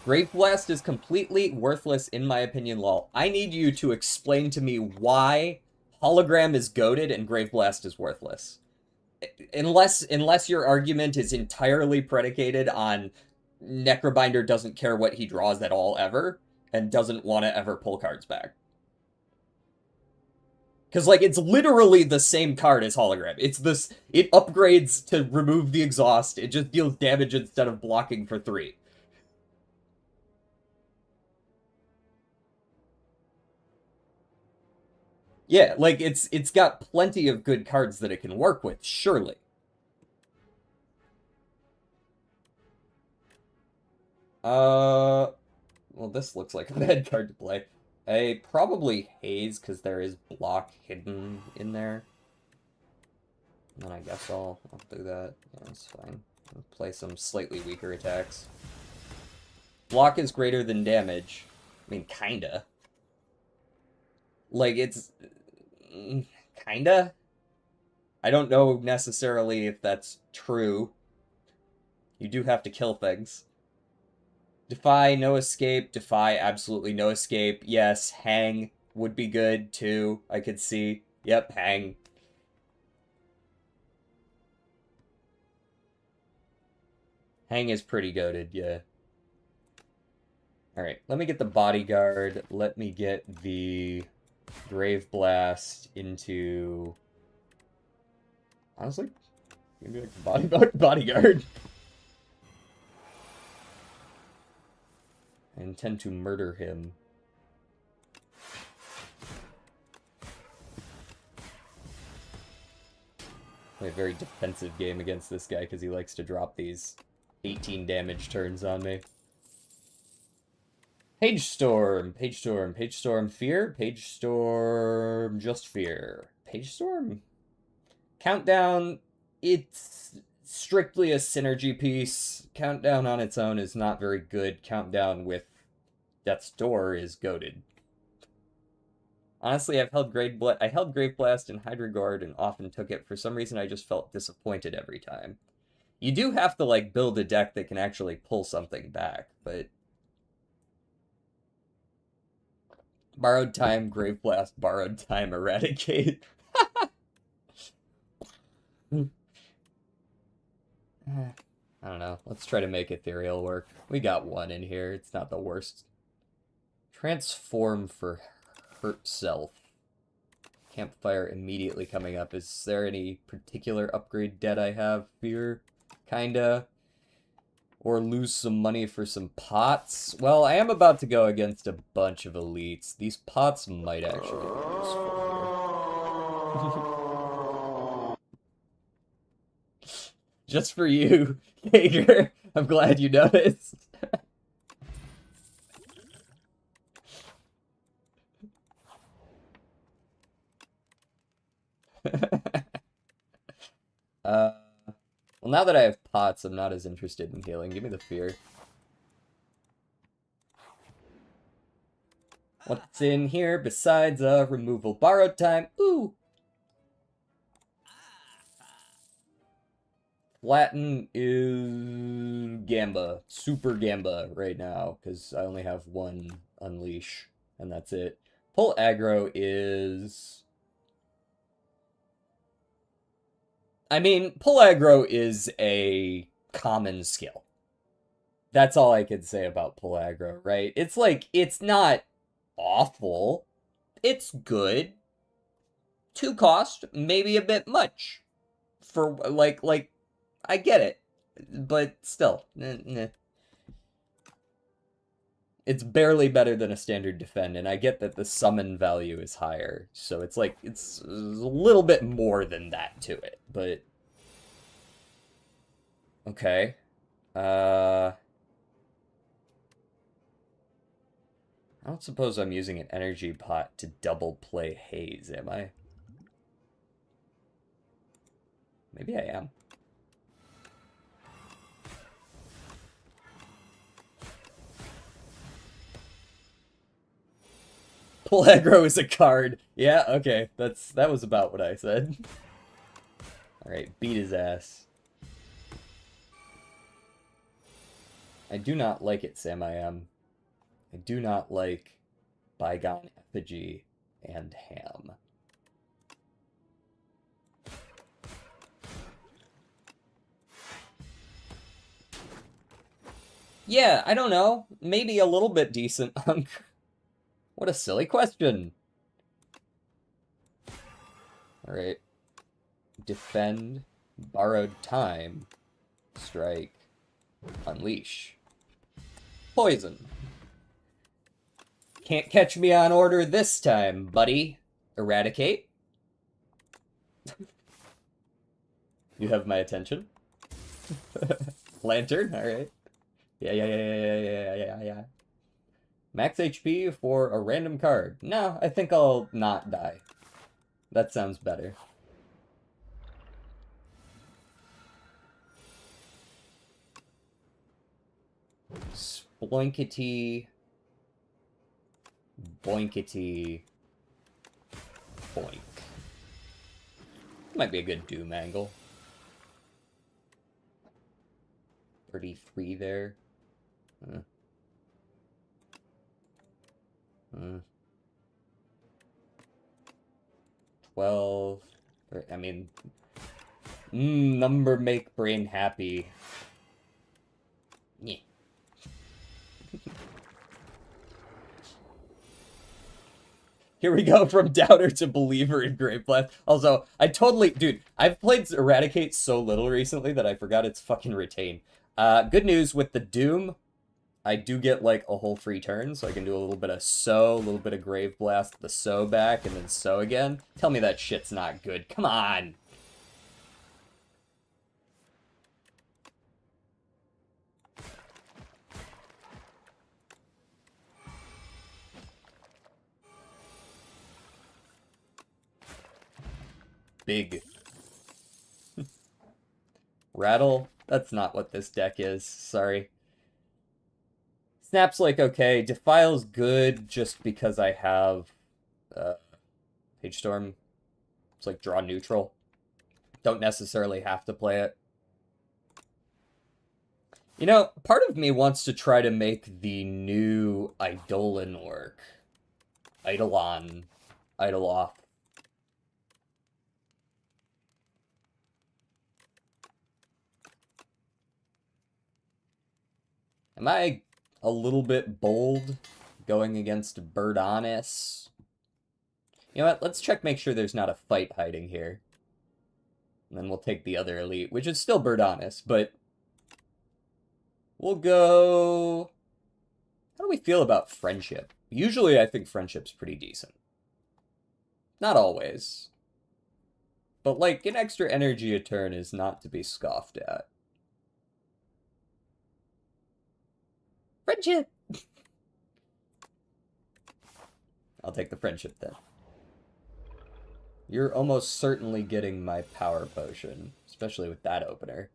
Grave Blast is completely worthless in my opinion, lol. I need you to explain to me why Hologram is goated and Grave Blast is worthless. Unless your argument is entirely predicated on Necrobinder doesn't care what he draws at all ever, and doesn't want to ever pull cards back. Because, like, it's literally the same card as Hologram. It's this... It upgrades to remove the exhaust. It just deals damage instead of blocking for 3. Yeah, like, it's got plenty of good cards that it can work with, surely. Well, this looks like a bad card to play. Probably Haze, because there is block hidden in there. And then I guess I'll do that. Yeah, that's fine. Play some slightly weaker attacks. Block is greater than damage. I mean, kinda. Like, it's... kinda? I don't know necessarily if that's true. You do have to kill things. Defy, no escape. Defy, absolutely no escape. Yes, hang would be good, too. I could see. Yep, hang. Hang is pretty goated, yeah. Alright, let me get the bodyguard. Let me get the Grave Blast into... Honestly, maybe like the bodyguard. I intend to murder him. Play a very defensive game against this guy because he likes to drop these 18 damage turns on me. Page Storm, Page Storm, Page Storm, Fear, Page Storm, just Fear. Page Storm? Countdown, it's strictly a synergy piece. Countdown on its own is not very good. Countdown with Death's Door is goated. Honestly, I held Grave Blast in Hydra Guard and often took it. For some reason, I just felt disappointed every time. You do have to, like, build a deck that can actually pull something back, but... Borrowed Time, Grave Blast, Borrowed Time, Eradicate. I don't know. Let's try to make Ethereal work. We got one in here. It's not the worst. Transform for Hurt Self. Campfire immediately coming up. Is there any particular upgrade debt I have? Fear? Kinda. Or lose some money for some pots? Well, I am about to go against a bunch of elites. These pots might actually be useful here. Just for you, Hager. I'm glad you noticed. Well, now that I have pots, I'm not as interested in healing. Give me the fear. What's in here besides a removal? Borrowed time. Ooh! Flatten is Gamba. Super Gamba right now, because I only have one Unleash, and that's it. Pull aggro is... I mean, pull aggro is a common skill. That's all I can say about pull aggro, right? It's like, it's not awful. It's good. 2 cost, maybe a bit much. For, like, I get it. But still, It's barely better than a standard defend, and I get that the summon value is higher. So it's like, it's a little bit more than that to it, but... Okay. I don't suppose I'm using an energy pot to double play Haze, am I? Maybe I am. Pull aggro is a card. Yeah, okay. That was about what I said. Alright, beat his ass. I do not like it, Sam I am. I do not like Bygone Effigy and Ham. Yeah, I don't know. Maybe a little bit decent. What a silly question. Alright. Defend. Borrowed time. Strike. Unleash. Poison. Can't catch me on order this time, buddy. Eradicate. You have my attention. Lantern, alright. Yeah. Max HP for a random card. No, I think I'll not die. That sounds better. Sploinkety. Boinkety. Boink. Might be a good Doom angle. 33 there. 12. I mean, number make brain happy. Yeah. Here we go from doubter to believer in Grave Blast. Also, dude, I've played Eradicate so little recently that I forgot it's fucking Retain. Good news with the Doom, I do get like a whole free turn, so I can do a little bit of a little bit of Grave Blast, the so back, and then so again. Tell me that shit's not good. Come on! Big. Rattle? That's not what this deck is. Sorry. Snap's like, okay. Defile's good just because I have Page Storm. It's like draw neutral. Don't necessarily have to play it. You know, part of me wants to try to make the new Eidolon work. Eidolon. Eidoloth. Am I a little bit bold going against Birdonis? You know what? Let's check, make sure there's not a fight hiding here. And then we'll take the other elite, which is still Birdonis, but we'll go... How do we feel about friendship? Usually I think friendship's pretty decent. Not always. But like, an extra energy a turn is not to be scoffed at. Friendship! I'll take the friendship then. You're almost certainly getting my power potion, especially with that opener.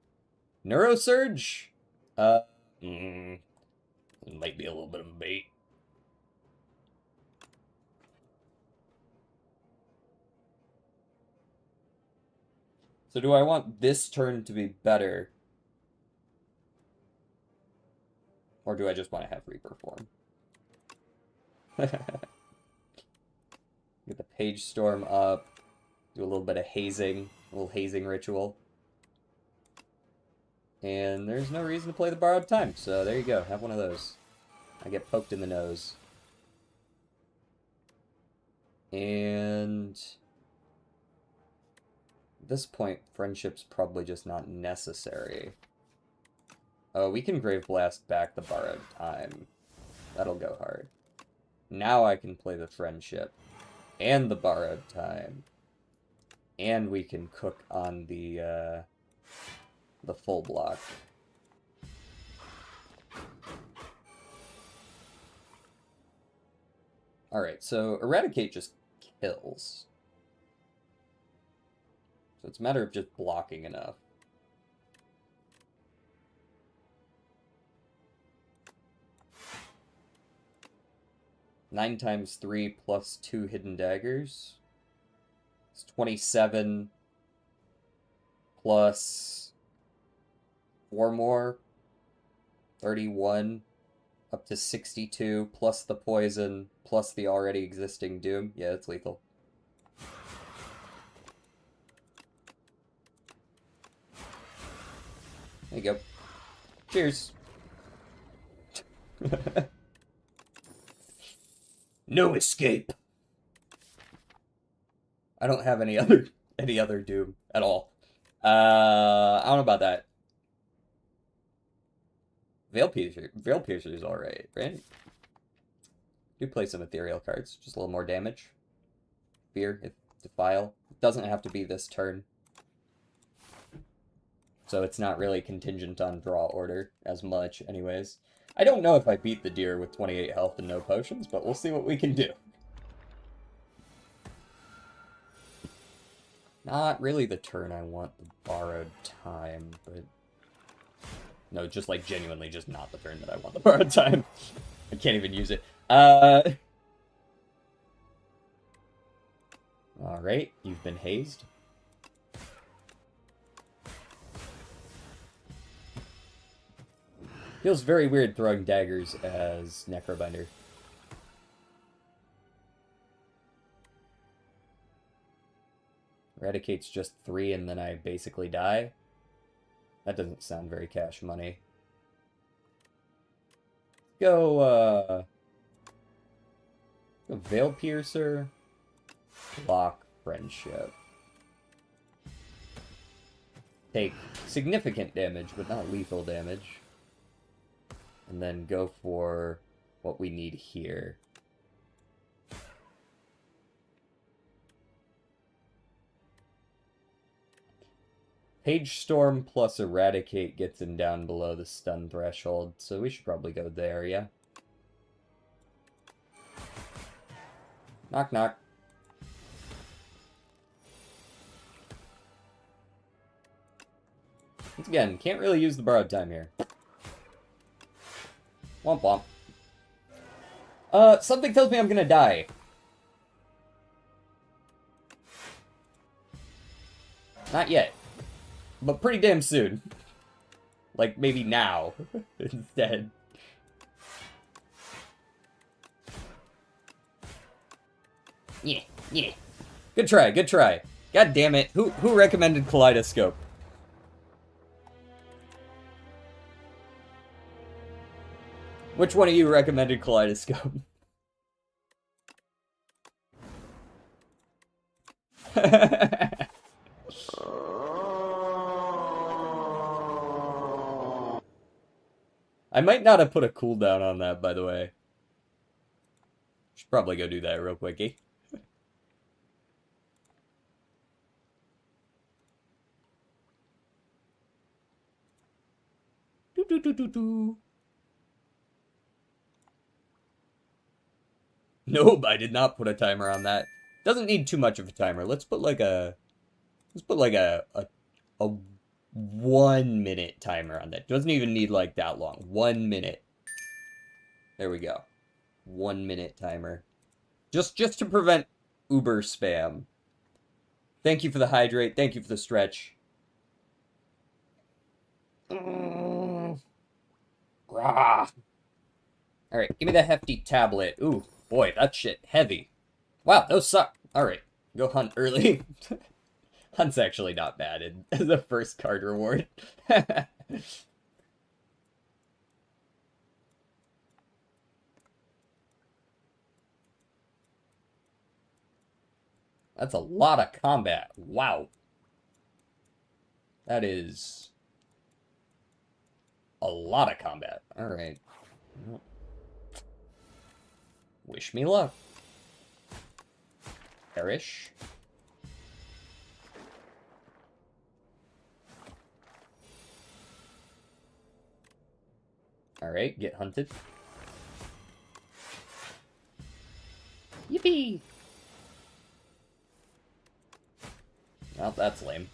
Neurosurge? It might be a little bit of a bait. So do I want this turn to be better? Or do I just want to have Reaper form? Get the Page Storm up. Do a little bit of hazing. A little hazing ritual. And there's no reason to play the Borrowed Time. So there you go. Have one of those. I get poked in the nose. And... at this point, friendship's probably just not necessary. Oh, we can Grave Blast back the Borrowed Time. That'll go hard. Now I can play the friendship. And the Borrowed Time. And we can cook on the full block. Alright, so Eradicate just kills. So it's a matter of just blocking enough. Nine times 3 plus 2 hidden daggers. It's 27 plus 4 more. 31 up to 62 plus the poison plus the already existing doom. Yeah, it's lethal. There you go. Cheers. No escape. I don't have any other doom at all. I don't know about that. Veil Piercer is alright, right? Do play some ethereal cards, just a little more damage. Fear, if Defile. It doesn't have to be this turn. So it's not really contingent on draw order as much, anyways. I don't know if I beat the deer with 28 health and no potions, but we'll see what we can do. Not really the turn I want the Borrowed Time, but... No, just like genuinely just not the turn that I want the borrowed time. I can't even use it. Alright, you've been hazed. Feels very weird throwing daggers as Necrobinder. Eradicate's just 3 and then I basically die. That doesn't sound very cash money. Go Veil Piercer. Block Friendship. Take significant damage, but not lethal damage. And then go for what we need here. Page Storm plus Eradicate gets him down below the stun threshold, so we should probably go there, yeah? Knock, knock. Once again, can't really use the borrowed time here. Womp womp. Something tells me I'm gonna die. Not yet. But pretty damn soon. Like, maybe now. Instead. Yeah, yeah. Good try, good try. God damn it. Who recommended Kaleidoscope? Which one of you recommended Kaleidoscope? I might not have put a cooldown on that, by the way. Should probably go do that real quickie. Do. Nope, I did not put a timer on that. Doesn't need too much of a timer. Let's put like a 1 minute timer on that. Doesn't even need like that long. 1 minute. There we go. 1 minute timer. Just to prevent Uber spam. Thank you for the hydrate. Thank you for the stretch. Alright, give me the hefty tablet. Ooh, boy, that shit heavy. Wow, those suck. Alright, go hunt early. Hunt's actually not bad as a first card reward. That's a lot of combat. Wow. That is a lot of combat. Alright. Wish me luck. Perish. Alright, get hunted. Yippee! Well, that's lame.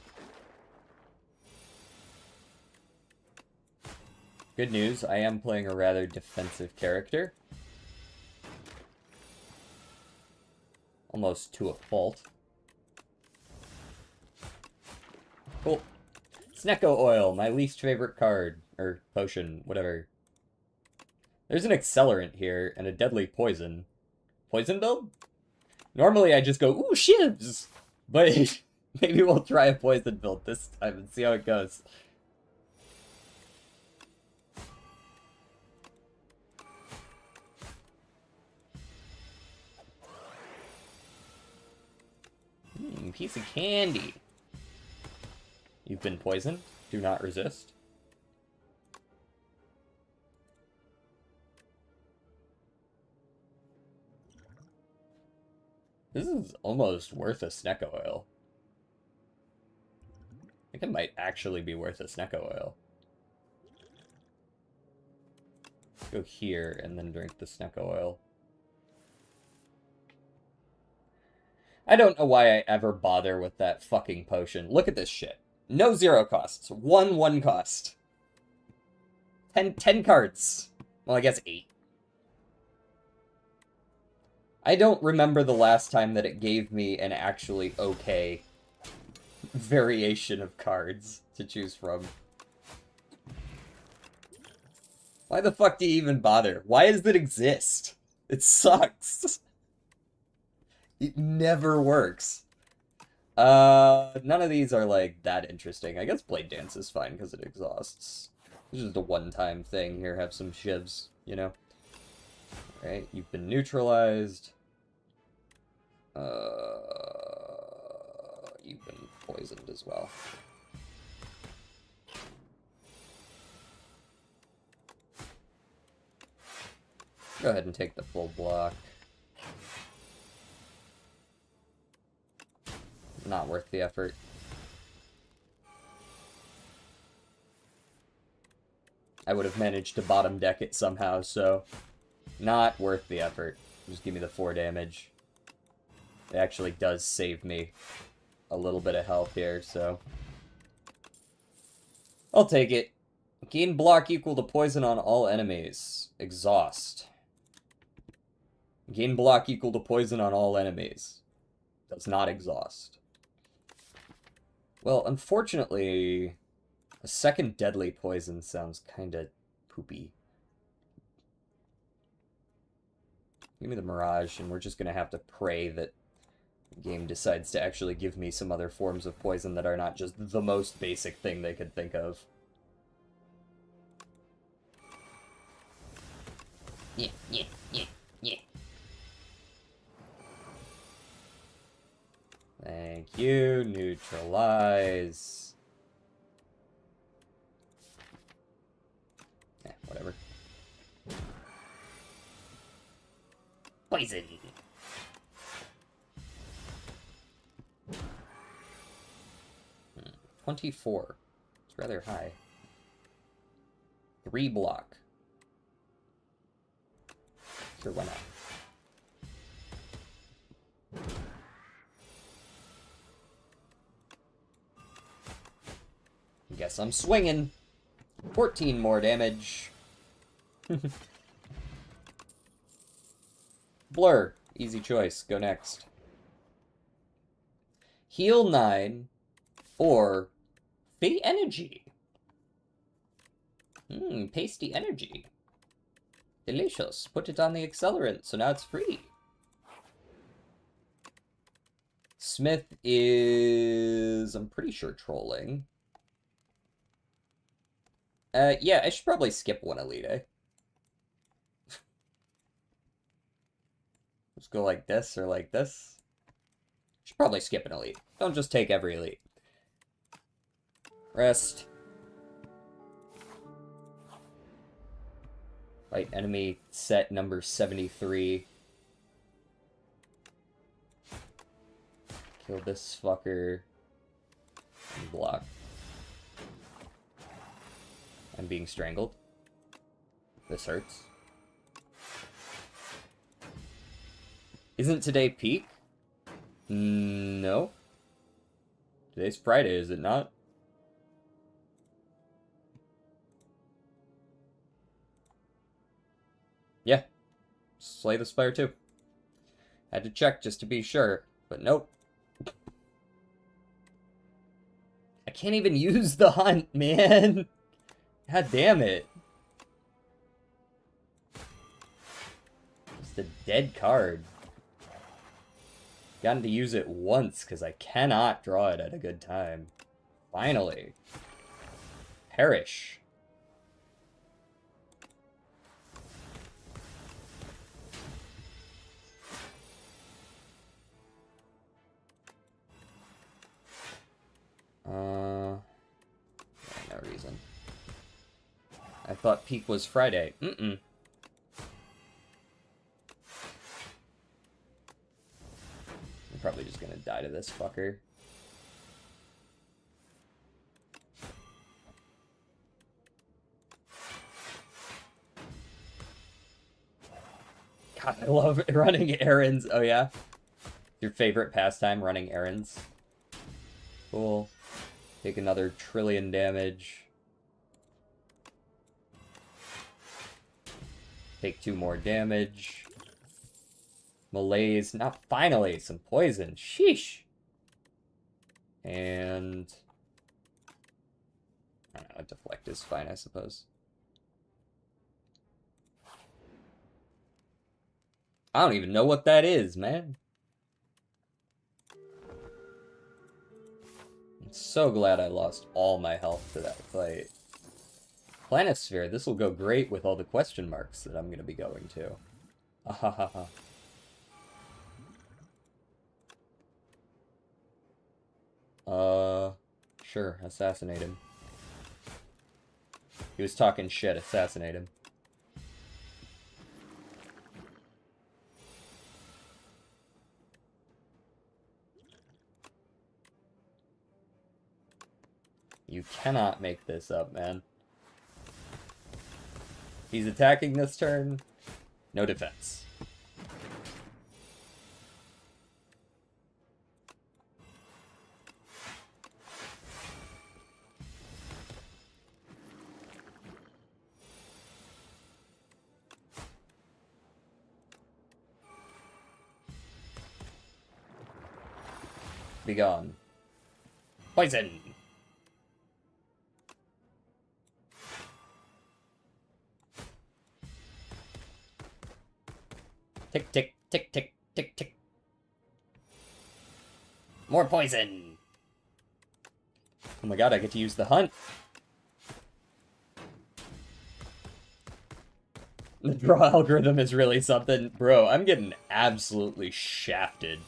Good news, I am playing a rather defensive character. Almost to a fault. Cool. Snecko Oil, my least favorite card. Or potion, whatever. There's an accelerant here, and a deadly poison. Poison build? Normally I just go, ooh, shivs! But maybe we'll try a poison build this time and see how it goes. Piece of candy. You've been poisoned. Do not resist. This is almost worth a Snecko Oil. I think it might actually be worth a Snecko Oil. Go here and then drink the Snecko Oil. I don't know why I ever bother with that fucking potion. Look at this shit. No 0 costs. 1 cost. 10 cards. Well, I guess 8. I don't remember the last time that it gave me an actually okay variation of cards to choose from. Why the fuck do you even bother? Why does it exist? It sucks. It never works. None of these are, like, that interesting. I guess Blade Dance is fine because it exhausts. It's just a one-time thing. Here, have some shivs, you know? Alright, you've been neutralized. You've been poisoned as well. Go ahead and take the full block. Not worth the effort. I would have managed to bottom deck it somehow, so not worth the effort. Just give me the 4 damage. It actually does save me a little bit of health here, so I'll take it. Gain block equal to poison on all enemies. Exhaust. Gain block equal to poison on all enemies. Does not exhaust. Well, unfortunately, a second deadly poison sounds kinda poopy. Give me the Mirage, and we're just gonna have to pray that the game decides to actually give me some other forms of poison that are not just the most basic thing they could think of. Yeah. Thank you. Neutralize. Whatever. Poison. Hmm. 24. It's rather high. 3 block. Sure, why not? Guess I'm swinging. 14 more damage. Blur. Easy choice. Go next. Heal 9 or Fate Energy. Pasty energy. Delicious. Put it on the accelerant, so now it's free. Smith is, I'm pretty sure, trolling. Yeah, I should probably skip one Elite. Just go like this or like this. Should probably skip an Elite. Don't just take every Elite. Rest. Fight enemy set number 73. Kill this fucker. And block. I'm being strangled. This hurts. Isn't today peak? No. Today's Friday, is it not? Yeah. Slay the Spire too. Had to check just to be sure, but nope. I can't even use the hunt, man. God damn it. Just a dead card. Gotten to use it once, because I cannot draw it at a good time. Finally. Perish. No reason. I thought peak was Friday. I'm probably just gonna die to this fucker. God, I love running errands. Oh yeah? Your favorite pastime, running errands? Cool. Take another trillion damage. Take 2 more damage. Malaise. Not finally. Some poison. Sheesh. And... I don't know. Deflect is fine, I suppose. I don't even know what that is, man. I'm so glad I lost all my health to that fight. Planisphere, this will go great with all the question marks that I'm going to be going to. Ahahaha. Sure, assassinate him. He was talking shit, assassinate him. You cannot make this up, man. He's attacking this turn. No defense. Be gone. Poison! Tick, tick, tick, tick, tick, tick. More poison! Oh my god, I get to use the hunt. The draw algorithm is really something. Bro, I'm getting absolutely shafted.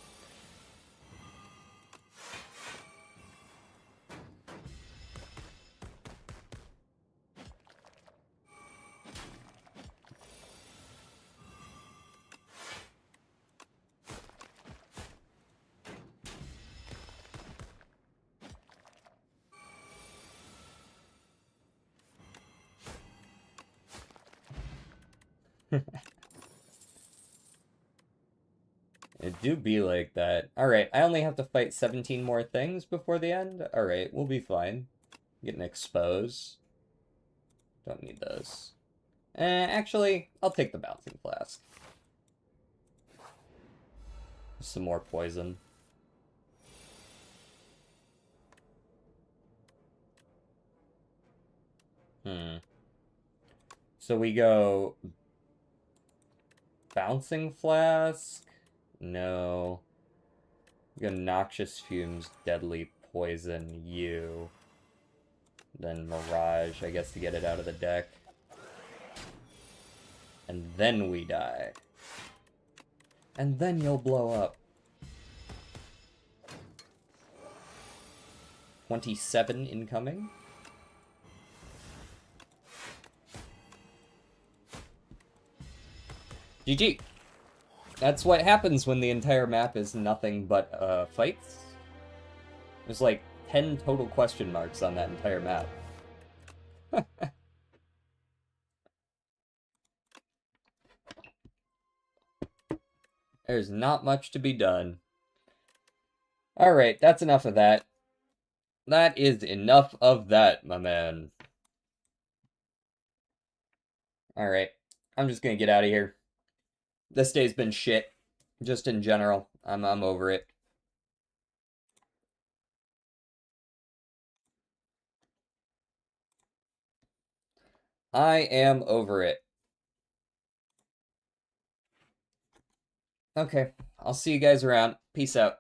It do be like that. Alright, I only have to fight 17 more things before the end? Alright, we'll be fine. Getting exposed. Don't need those. Actually, I'll take the bouncing flask. Some more poison. So we go... Bouncing flask? No. We go noxious fumes, deadly poison, you. Then mirage, I guess, to get it out of the deck. And then we die. And then you'll blow up. 27 incoming. GG. That's what happens when the entire map is nothing but fights. There's like 10 total question marks on that entire map. There's not much to be done. Alright, that's enough of that. That is enough of that, my man. Alright, I'm just gonna get out of here. This day's been shit. Just in general. I'm over it. I am over it. Okay, I'll see you guys around. Peace out.